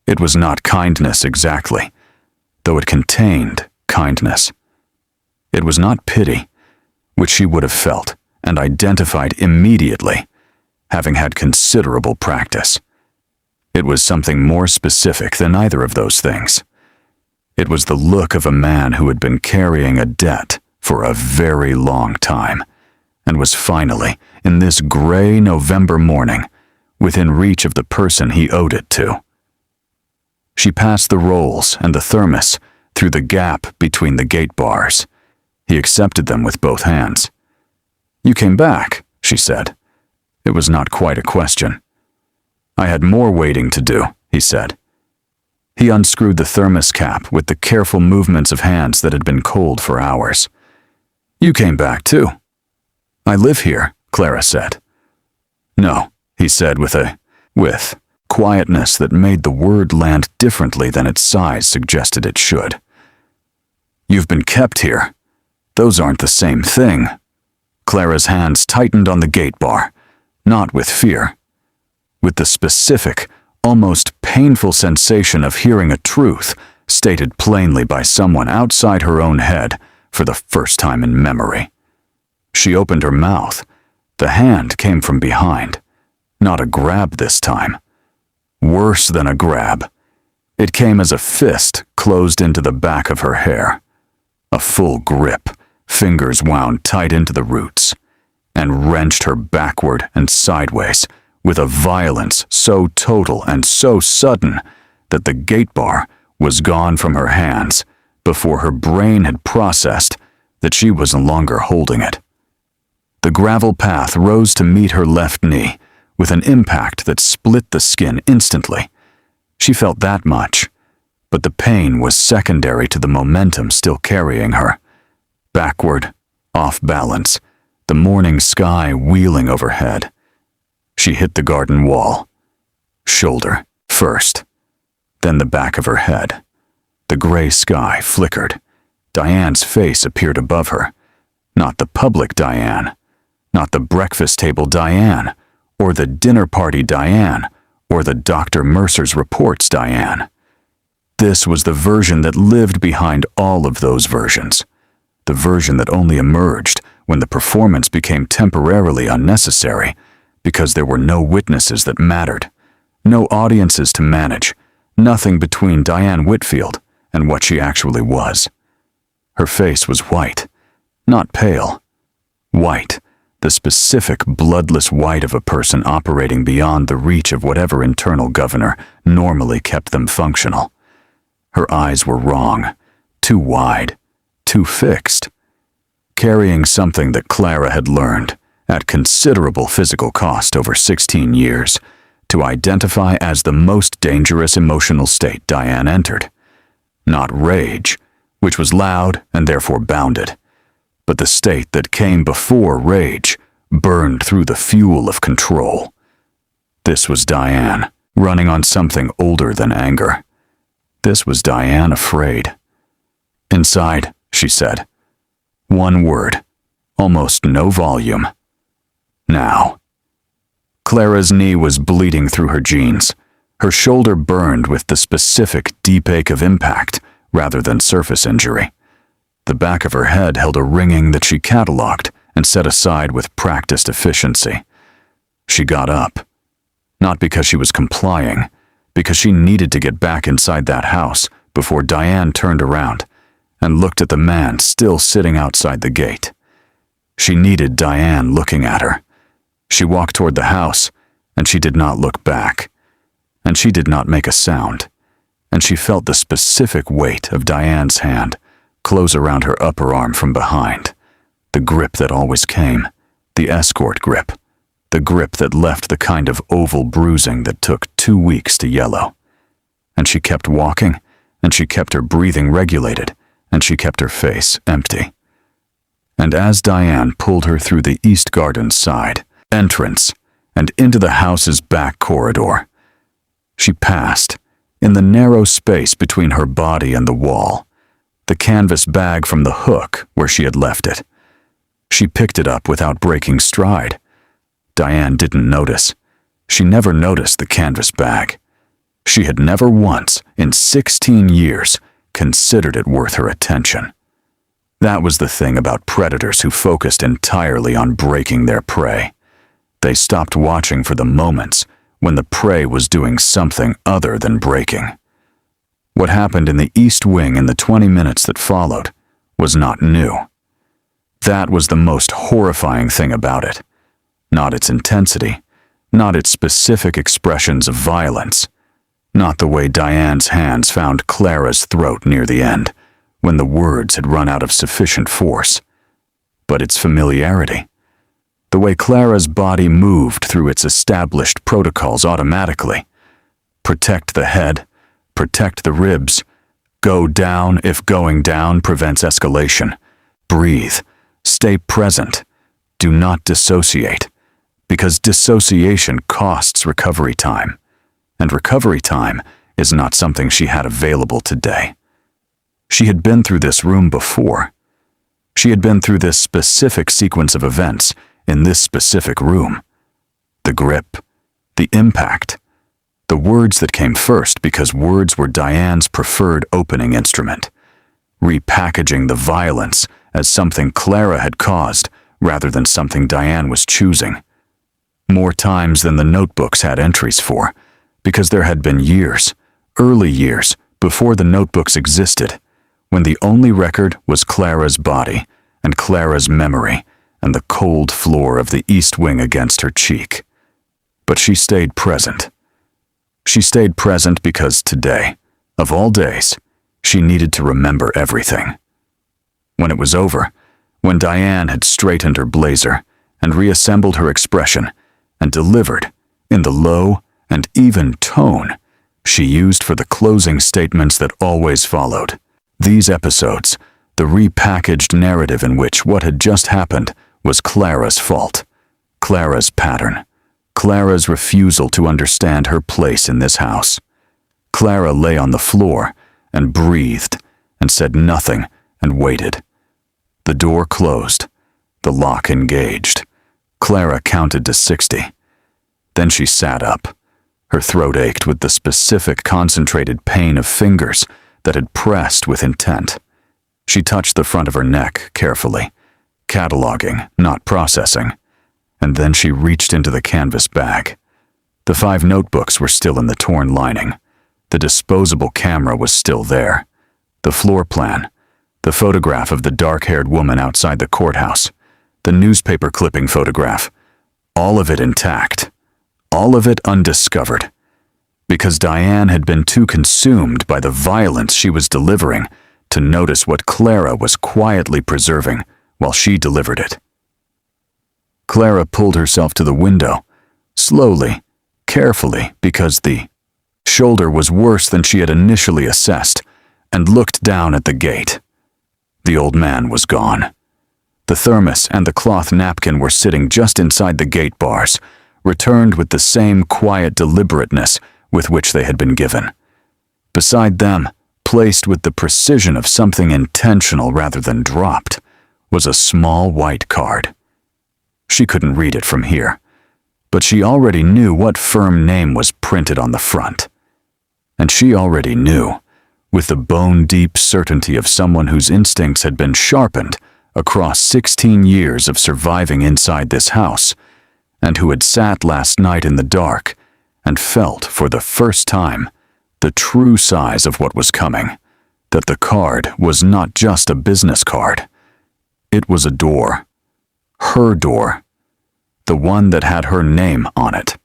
It was not kindness exactly, though it contained kindness. It was not pity, which she would have felt and identified immediately, having had considerable practice. It was something more specific than either of those things. It was the look of a man who had been carrying a debt for a very long time, and was finally, in this gray November morning, within reach of the person he owed it to. She passed the rolls and the thermos through the gap between the gate bars. He accepted them with both hands. "You came back," she said. It was not quite a question. "I had more waiting to do," he said. He unscrewed the thermos cap with the careful movements of hands that had been cold for hours. "You came back too." "I live here," Clara said. "No," he said with quietness that made the word land differently than its size suggested it should. "You've been kept here. Those aren't the same thing." Clara's hands tightened on the gate bar, not with fear, with the specific, almost painful sensation of hearing a truth stated plainly by someone outside her own head for the first time in memory. She opened her mouth. The hand came from behind. Not a grab this time. Worse than a grab. It came as a fist closed into the back of her hair. A full grip, fingers wound tight into the roots, and wrenched her backward and sideways with a violence so total and so sudden that the gate bar was gone from her hands before her brain had processed that she was no longer holding it. The gravel path rose to meet her left knee with an impact that split the skin instantly. She felt that much, but the pain was secondary to the momentum still carrying her. Backward, off balance, the morning sky wheeling overhead. She hit the garden wall. Shoulder first, then the back of her head. The gray sky flickered. Diane's face appeared above her. Not the public Diane, not the breakfast table Diane, or the dinner party Diane, or the Dr. Mercer's reports Diane. This was the version that lived behind all of those versions. The version that only emerged when the performance became temporarily unnecessary, because there were no witnesses that mattered, no audiences to manage, nothing between Diane Whitfield and what she actually was. Her face was white, not pale. White, the specific bloodless white of a person operating beyond the reach of whatever internal governor normally kept them functional. Her eyes were wrong, too wide, too fixed. Carrying something that Clara had learned, at considerable physical cost over 16 years, to identify as the most dangerous emotional state Diane entered. Not rage, which was loud and therefore bounded, but the state that came before rage, burned through the fuel of control. This was Diane, running on something older than anger. This was Diane afraid. "Inside," she said. One word, almost no volume. "Now." Clara's knee was bleeding through her jeans. Her shoulder burned with the specific deep ache of impact rather than surface injury. The back of her head held a ringing that she cataloged and set aside with practiced efficiency. She got up, not because she was complying, because she needed to get back inside that house before Diane turned around and looked at the man still sitting outside the gate. She needed Diane looking at her. She walked toward the house, and she did not look back. And she did not make a sound. And she felt the specific weight of Diane's hand close around her upper arm from behind. The grip that always came. The escort grip. The grip that left the kind of oval bruising that took 2 weeks to yellow. And she kept walking, and she kept her breathing regulated, and she kept her face empty. And as Diane pulled her through the East Garden side entrance and into the house's back corridor, she passed, in the narrow space between her body and the wall, the canvas bag from the hook where she had left it. She picked it up without breaking stride. Diane didn't notice. She never noticed the canvas bag. She had never once, in 16 years, considered it worth her attention. That was the thing about predators who focused entirely on breaking their prey. They stopped watching for the moments when the prey was doing something other than breaking. What happened in the East Wing in the 20 minutes that followed was not new. That was the most horrifying thing about it. Not its intensity, not its specific expressions of violence, not the way Diane's hands found Clara's throat near the end, when the words had run out of sufficient force, but its familiarity. The way Clara's body moved through its established protocols automatically. Protect the head, protect the ribs, go down if going down prevents escalation, breathe, stay present, do not dissociate, because dissociation costs recovery time, and recovery time is not something she had available today. She had been through this room before. She had been through this specific sequence of events in this specific room. The grip, the impact, the words that came first because words were Diane's preferred opening instrument, repackaging the violence as something Clara had caused rather than something Diane was choosing. More times than the notebooks had entries for, because there had been years, early years, before the notebooks existed, when the only record was Clara's body and Clara's memory and the cold floor of the East Wing against her cheek. But she stayed present. She stayed present because today, of all days, she needed to remember everything. When it was over, when Diane had straightened her blazer and reassembled her expression and delivered, in the low and even tone she used for the closing statements that always followed, these episodes, the repackaged narrative in which what had just happened was Clara's fault, Clara's pattern, Clara's refusal to understand her place in this house. Clara lay on the floor and breathed and said nothing and waited. The door closed, the lock engaged. Clara counted to 60. Then she sat up. Her throat ached with the specific concentrated pain of fingers that had pressed with intent. She touched the front of her neck carefully, cataloging, not processing, and then she reached into the canvas bag. The 5 notebooks were still in the torn lining. The disposable camera was still there. The floor plan, the photograph of the dark-haired woman outside the courthouse, the newspaper clipping photograph, all of it intact, all of it undiscovered, because Diane had been too consumed by the violence she was delivering to notice what Clara was quietly preserving while she delivered it. Clara pulled herself to the window, slowly, carefully, because the shoulder was worse than she had initially assessed, and looked down at the gate. The old man was gone. The thermos and the cloth napkin were sitting just inside the gate bars, returned with the same quiet deliberateness with which they had been given. Beside them, placed with the precision of something intentional rather than dropped, was a small white card. She couldn't read it from here, but she already knew what firm name was printed on the front. And she already knew, with the bone-deep certainty of someone whose instincts had been sharpened across 16 years of surviving inside this house, and who had sat last night in the dark and felt for the first time the true size of what was coming, that the card was not just a business card. It was a door. Her door. The one that had her name on it.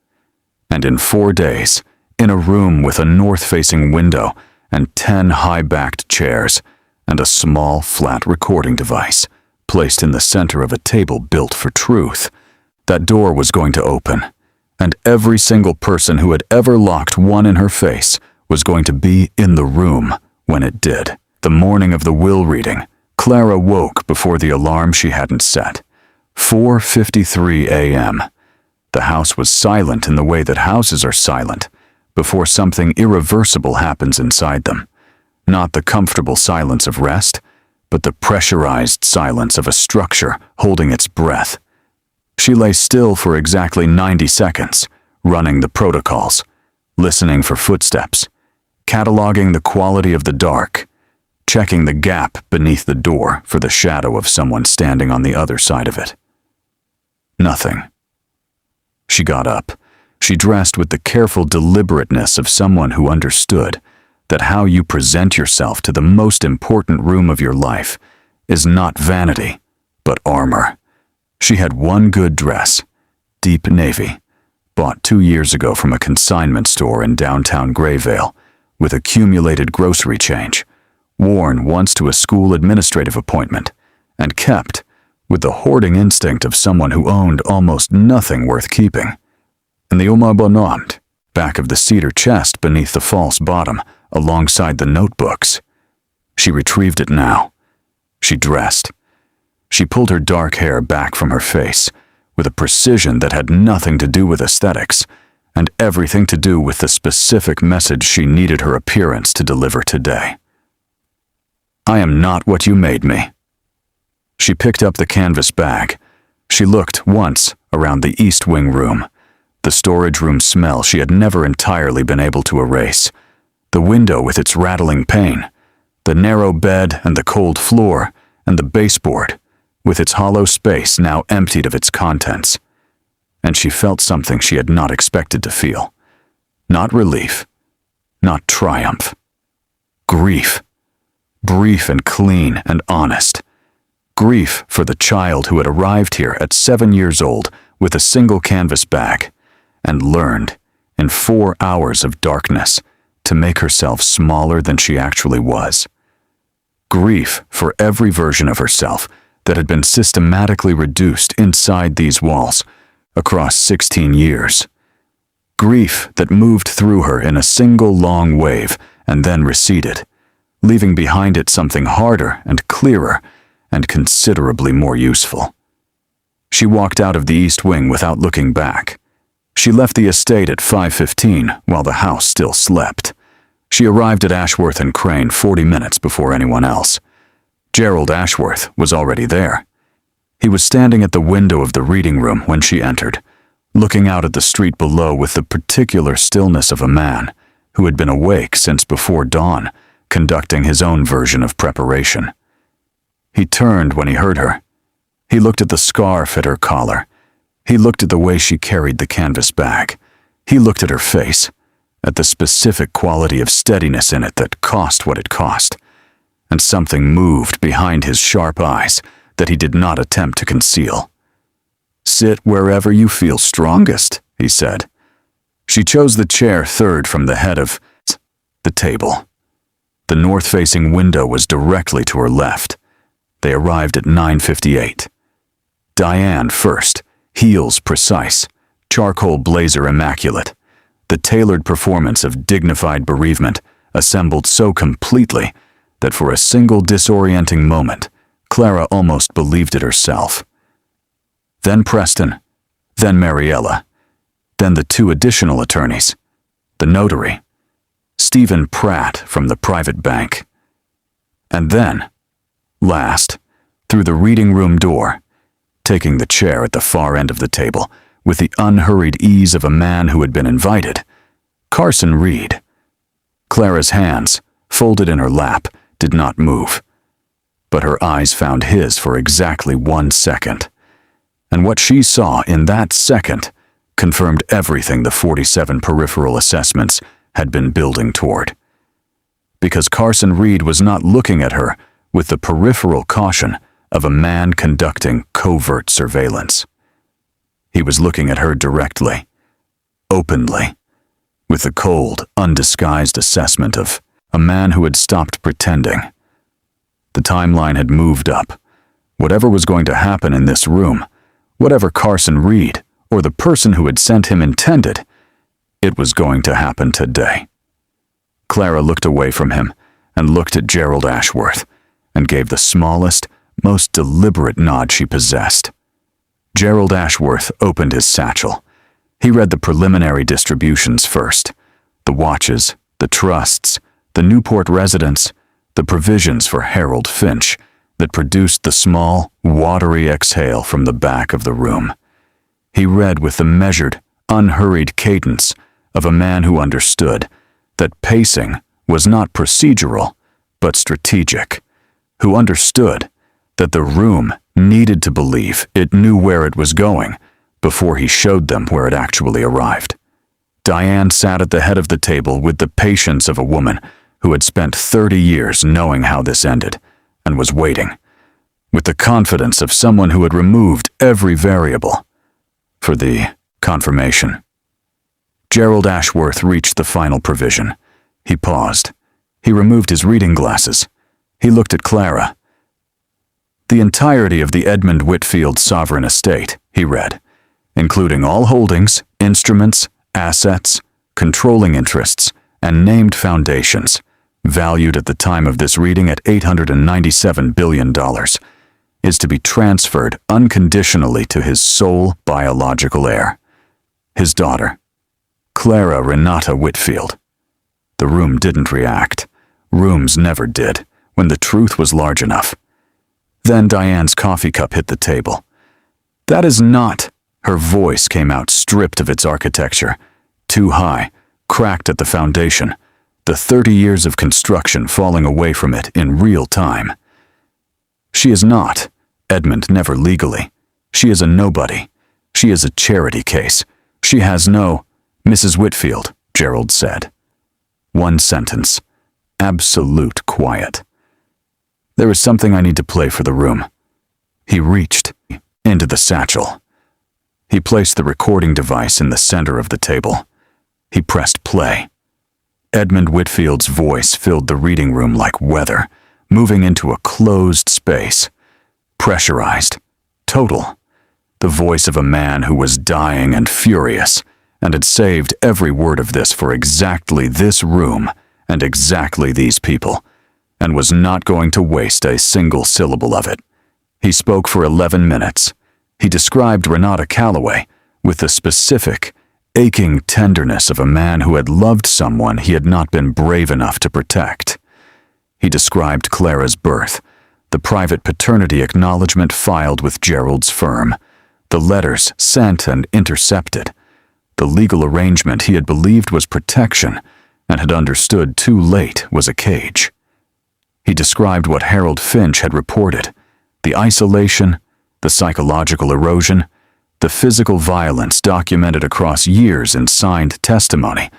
And in 4 days, in a room with a north-facing window and 10 high-backed chairs and a small, flat recording device placed in the center of a table built for truth, that door was going to open, and every single person who had ever locked one in her face was going to be in the room when it did. The morning of the will reading, Clara woke before the alarm she hadn't set. 4:53 a.m. The house was silent in the way that houses are silent, before something irreversible happens inside them. Not the comfortable silence of rest, but the pressurized silence of a structure holding its breath. She lay still for exactly 90 seconds, running the protocols, listening for footsteps, cataloging the quality of the dark, checking the gap beneath the door for the shadow of someone standing on the other side of it. Nothing. She got up. She dressed with the careful deliberateness of someone who understood that how you present yourself to the most important room of your life is not vanity, but armor. She had one good dress, deep navy, bought 2 years ago from a consignment store in downtown Grayvale, with accumulated grocery change, worn once to a school administrative appointment, and kept with the hoarding instinct of someone who owned almost nothing worth keeping. And the Oma Bonant, back of the cedar chest beneath the false bottom, alongside the notebooks. She retrieved it now. She dressed. She pulled her dark hair back from her face, with a precision that had nothing to do with aesthetics, and everything to do with the specific message she needed her appearance to deliver today. I am not what you made me. She picked up the canvas bag. She looked once around the East Wing room, the storage room smell she had never entirely been able to erase, the window with its rattling pane, the narrow bed and the cold floor, and the baseboard, with its hollow space now emptied of its contents. And she felt something she had not expected to feel. Not relief, not triumph. Grief. Brief and clean and honest. Grief for the child who had arrived here at 7 years old with a single canvas bag and learned, in 4 hours of darkness, to make herself smaller than she actually was. Grief for every version of herself that had been systematically reduced inside these walls across 16 years. Grief that moved through her in a single long wave and then receded, leaving behind it something harder and clearer and considerably more useful. She walked out of the East Wing without looking back. She left the estate at 5:15 while the house still slept. She arrived at Ashworth and Crane 40 minutes before anyone else. Gerald Ashworth was already there. He was standing at the window of the reading room when she entered, looking out at the street below with the particular stillness of a man who had been awake since before dawn, conducting his own version of preparation. He turned when he heard her. He looked at the scarf at her collar. He looked at the way she carried the canvas bag. He looked at her face, at the specific quality of steadiness in it that cost what it cost, and something moved behind his sharp eyes that he did not attempt to conceal. "Sit wherever you feel strongest," he said. She chose the chair third from the head of the table. The north-facing window was directly to her left. They arrived at 9:58. Diane first, heels precise, charcoal blazer immaculate, the tailored performance of dignified bereavement assembled so completely that for a single disorienting moment, Clara almost believed it herself. Then Preston, then Mariella, then the 2 additional attorneys, the notary, Stephen Pratt from the private bank. And then, last, through the reading room door, taking the chair at the far end of the table with the unhurried ease of a man who had been invited, Carson Reed. Clara's hands, folded in her lap, did not move, but her eyes found his for exactly 1 second. And what she saw in that second confirmed everything the 47 peripheral assessments had been building toward. Because Carson Reed was not looking at her with the peripheral caution of a man conducting covert surveillance. He was looking at her directly, openly, with the cold, undisguised assessment of a man who had stopped pretending. The timeline had moved up. Whatever was going to happen in this room, whatever Carson Reed or the person who had sent him intended, it was going to happen today. Clara looked away from him and looked at Gerald Ashworth and gave the smallest, most deliberate nod she possessed. Gerald Ashworth opened his satchel. He read the preliminary distributions first, The watches, the trusts, the Newport residence, the provisions for Harold Finch that produced the small, watery exhale from the back of the room. He read with the measured, unhurried cadence of a man who understood that pacing was not procedural, but strategic, who understood that the room needed to believe it knew where it was going before he showed them where it actually arrived. Diane sat at the head of the table with the patience of a woman who had spent 30 years knowing how this ended and was waiting, with the confidence of someone who had removed every variable for the confirmation. Gerald Ashworth reached the final provision. He paused. He removed his reading glasses. He looked at Clara. The entirety of the Edmund Whitfield sovereign estate, he read, including all holdings, instruments, assets, controlling interests, and named foundations, valued at the time of this reading at $897 billion, is to be transferred unconditionally to his sole biological heir, his daughter, Clara Renata Whitfield. The room didn't react. Rooms never did, when the truth was large enough. Then Diane's coffee cup hit the table. That is not, her voice came out stripped of its architecture, too high, cracked at the foundation, the 30 years of construction falling away from it in real time. She is not, Edmund never legally. She is a nobody. She is a charity case. She has no, Mrs. Whitfield, Gerald said. One sentence. Absolute quiet. There is something I need to play for the room. He reached into the satchel. He placed the recording device in the center of the table. He pressed play. Edmund Whitfield's voice filled the reading room like weather, moving into a closed space. Pressurized. Total. The voice of a man who was dying and furious, and had saved every word of this for exactly this room and exactly these people, and was not going to waste a single syllable of it. He spoke for 11 minutes. He described Renata Calloway with the specific, aching tenderness of a man who had loved someone he had not been brave enough to protect. He described Clara's birth, the private paternity acknowledgement filed with Gerald's firm, the letters sent and intercepted, the legal arrangement he had believed was protection and had understood too late was a cage. He described what Harold Finch had reported, the isolation, the psychological erosion, the physical violence documented across years in signed testimony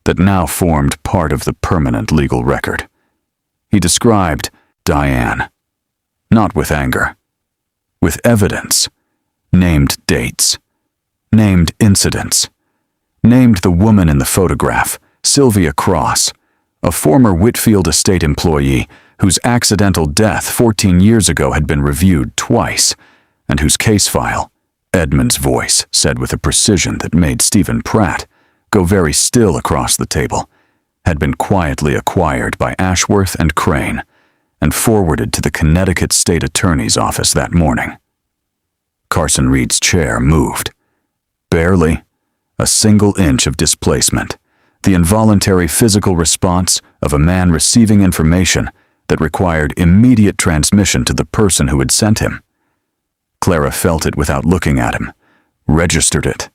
that now formed part of the permanent legal record. He described Diane, not with anger, with evidence, named dates, named incidents, named the woman in the photograph, Sylvia Cross, a former Whitfield estate employee whose accidental death 14 years ago had been reviewed twice, and whose case file, Edmund's voice said with a precision that made Stephen Pratt go very still across the table, had been quietly acquired by Ashworth and Crane and forwarded to the Connecticut State Attorney's office that morning. Carson Reed's chair moved. Barely, a single inch of displacement, the involuntary physical response of a man receiving information that required immediate transmission to the person who had sent him. Clara felt it without looking at him, registered it,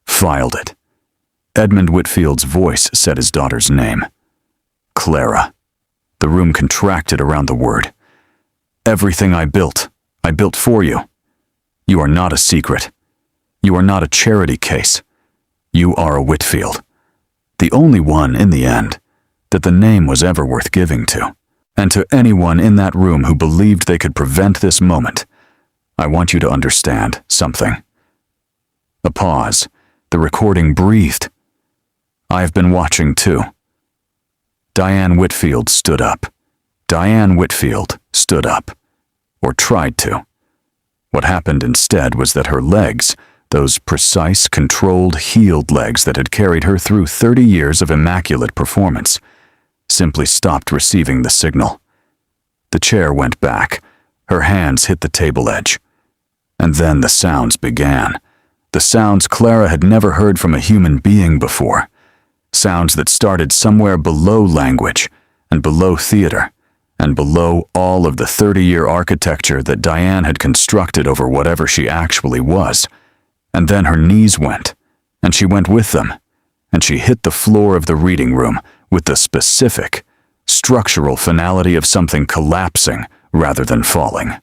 filed it. Edmund Whitfield's voice said his daughter's name. Clara. The room contracted around the word. Everything I built for you. You are not a secret. You are not a charity case. You are a Whitfield. The only one, in the end, that the name was ever worth giving to. And to anyone in that room who believed they could prevent this moment, I want you to understand something. A pause. The recording breathed. I have been watching too. Diane Whitfield stood up. Diane Whitfield stood up. Or tried to. What happened instead was that her legs, those precise, controlled, healed legs that had carried her through 30 years of immaculate performance, simply stopped receiving the signal. The chair went back. Her hands hit the table edge. And then the sounds began. The sounds Clara had never heard from a human being before. Sounds that started somewhere below language, and below theater, and below all of the 30-year architecture that Diane had constructed over whatever she actually was. And then her knees went, and she went with them, and she hit the floor of the reading room with the specific, structural finality of something collapsing rather than falling.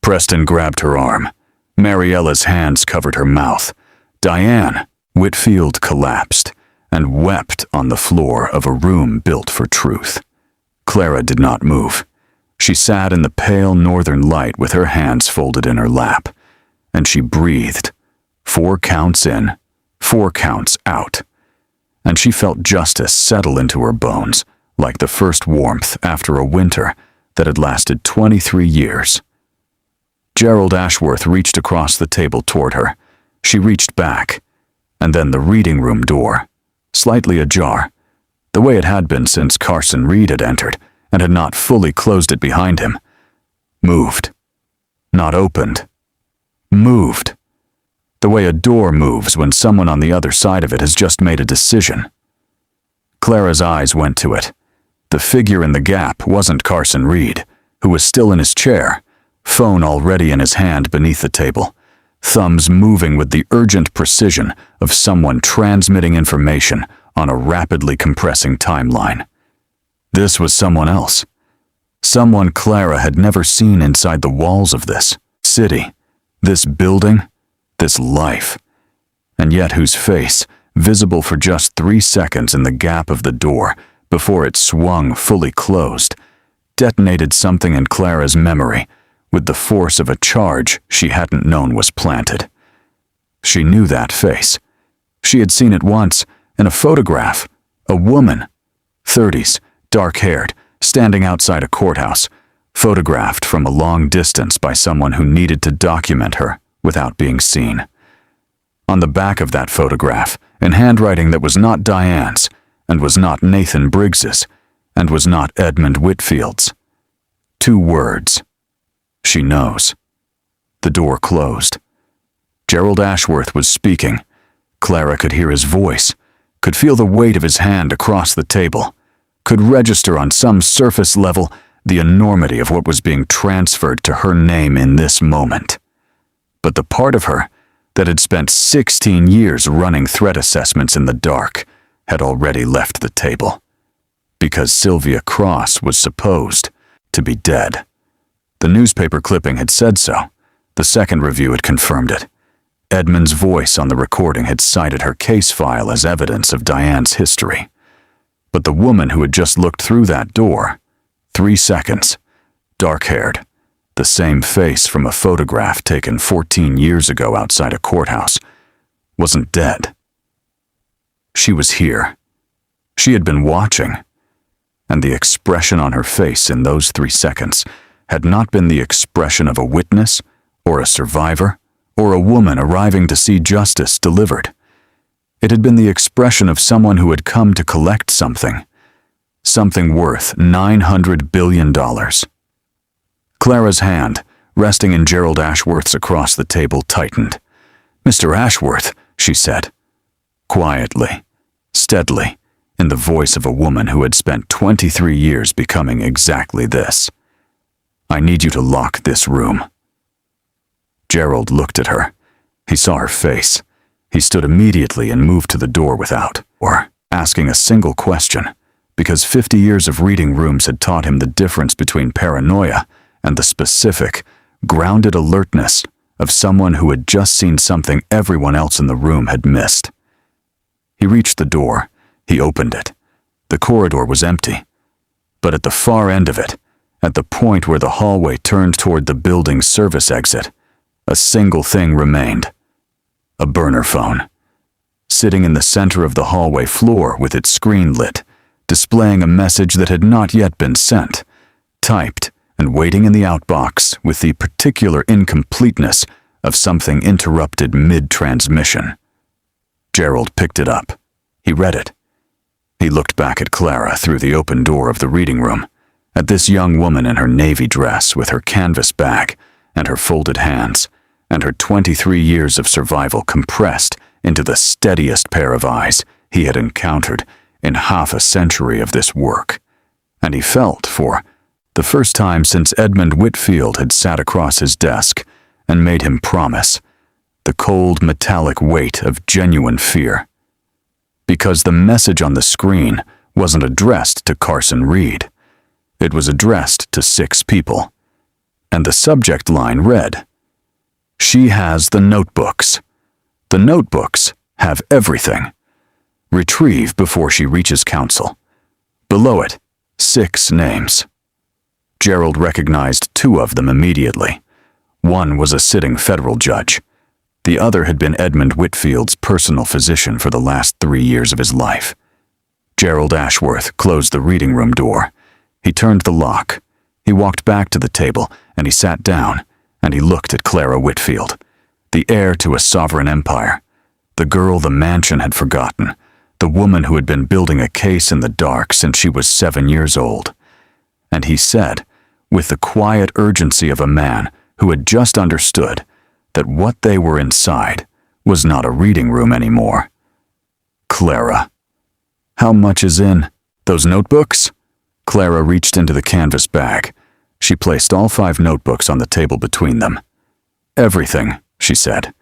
Preston grabbed her arm. Mariella's hands covered her mouth. Diane Whitfield collapsed and wept on the floor of a room built for truth. Clara did not move. She sat in the pale northern light with her hands folded in her lap, and she breathed, 4 counts in, 4 counts out, and she felt justice settle into her bones like the first warmth after a winter that had lasted 23 years. Gerald Ashworth reached across the table toward her. She reached back, and then the reading room door, slightly ajar, the way it had been since Carson Reed had entered and had not fully closed it behind him, moved. Not opened. Moved. The way a door moves when someone on the other side of it has just made a decision. Clara's eyes went to it. The figure in the gap wasn't Carson Reed, who was still in his chair, phone already in his hand beneath the table, thumbs moving with the urgent precision of someone transmitting information on a rapidly compressing timeline. This was someone else. Someone Clara had never seen inside the walls of this city, this building, this life, and yet whose face, visible for just 3 seconds in the gap of the door before it swung fully closed, detonated something in Clara's memory with the force of a charge she hadn't known was planted. She knew that face. She had seen it once in a photograph, a woman, 30s, dark-haired, standing outside a courthouse, photographed from a long distance by someone who needed to document her without being seen. On the back of that photograph, in handwriting that was not Diane's, and was not Nathan Briggs's, and was not Edmund Whitfield's, 2 words. She knows. The door closed. Gerald Ashworth was speaking. Clara could hear his voice, could feel the weight of his hand across the table, could register on some surface level the enormity of what was being transferred to her name in this moment. But the part of her that had spent 16 years running threat assessments in the dark had already left the table, because Sylvia Cross was supposed to be dead. The newspaper clipping had said so. The second review had confirmed it. Edmund's voice on the recording had cited her case file as evidence of Diane's history. But the woman who had just looked through that door, 3 seconds, dark-haired, the same face from a photograph taken 14 years ago outside a courthouse, wasn't dead. She was here. She had been watching. And the expression on her face in those 3 seconds had not been the expression of a witness, or a survivor, or a woman arriving to see justice delivered. It had been the expression of someone who had come to collect something worth $900 billion. Clara's hand, resting in Gerald Ashworth's across the table, tightened. "Mr. Ashworth," she said, quietly, steadily, in the voice of a woman who had spent 23 years becoming exactly this. "I need you to lock this room." Gerald looked at her. He saw her face. He stood immediately and moved to the door without, or asking a single question, because 50 years of reading rooms had taught him the difference between paranoia and the specific, grounded alertness of someone who had just seen something everyone else in the room had missed. He reached the door. He opened it. The corridor was empty. But at the far end of it, at the point where the hallway turned toward the building's service exit, a single thing remained. A burner phone. Sitting in the center of the hallway floor with its screen lit, displaying a message that had not yet been sent, typed and waiting in the outbox with the particular incompleteness of something interrupted mid-transmission. Gerald picked it up. He read it. He looked back at Clara through the open door of the reading room, at this young woman in her navy dress with her canvas bag and her folded hands, and her 23 years of survival compressed into the steadiest pair of eyes he had encountered in half a century of this work, and he felt, for the first time since Edmund Whitfield had sat across his desk and made him promise, the cold metallic weight of genuine fear. Because the message on the screen wasn't addressed to Carson Reed. It was addressed to 6 people, and the subject line read, "She has the notebooks. The notebooks have everything. Retrieve before she reaches counsel." Below it, 6 names. Gerald recognized 2 of them immediately. One was a sitting federal judge. The other had been Edmund Whitfield's personal physician for the last 3 years of his life. Gerald Ashworth closed the reading room door. He turned the lock. He walked back to the table, and he sat down, and he looked at Clara Whitfield, the heir to a sovereign empire, the girl the mansion had forgotten, the woman who had been building a case in the dark since she was 7 years old. And he said, with the quiet urgency of a man who had just understood that what they were inside was not a reading room anymore, "Clara, how much is in those notebooks?" Clara reached into the canvas bag. She placed all 5 notebooks on the table between them. "Everything," she said.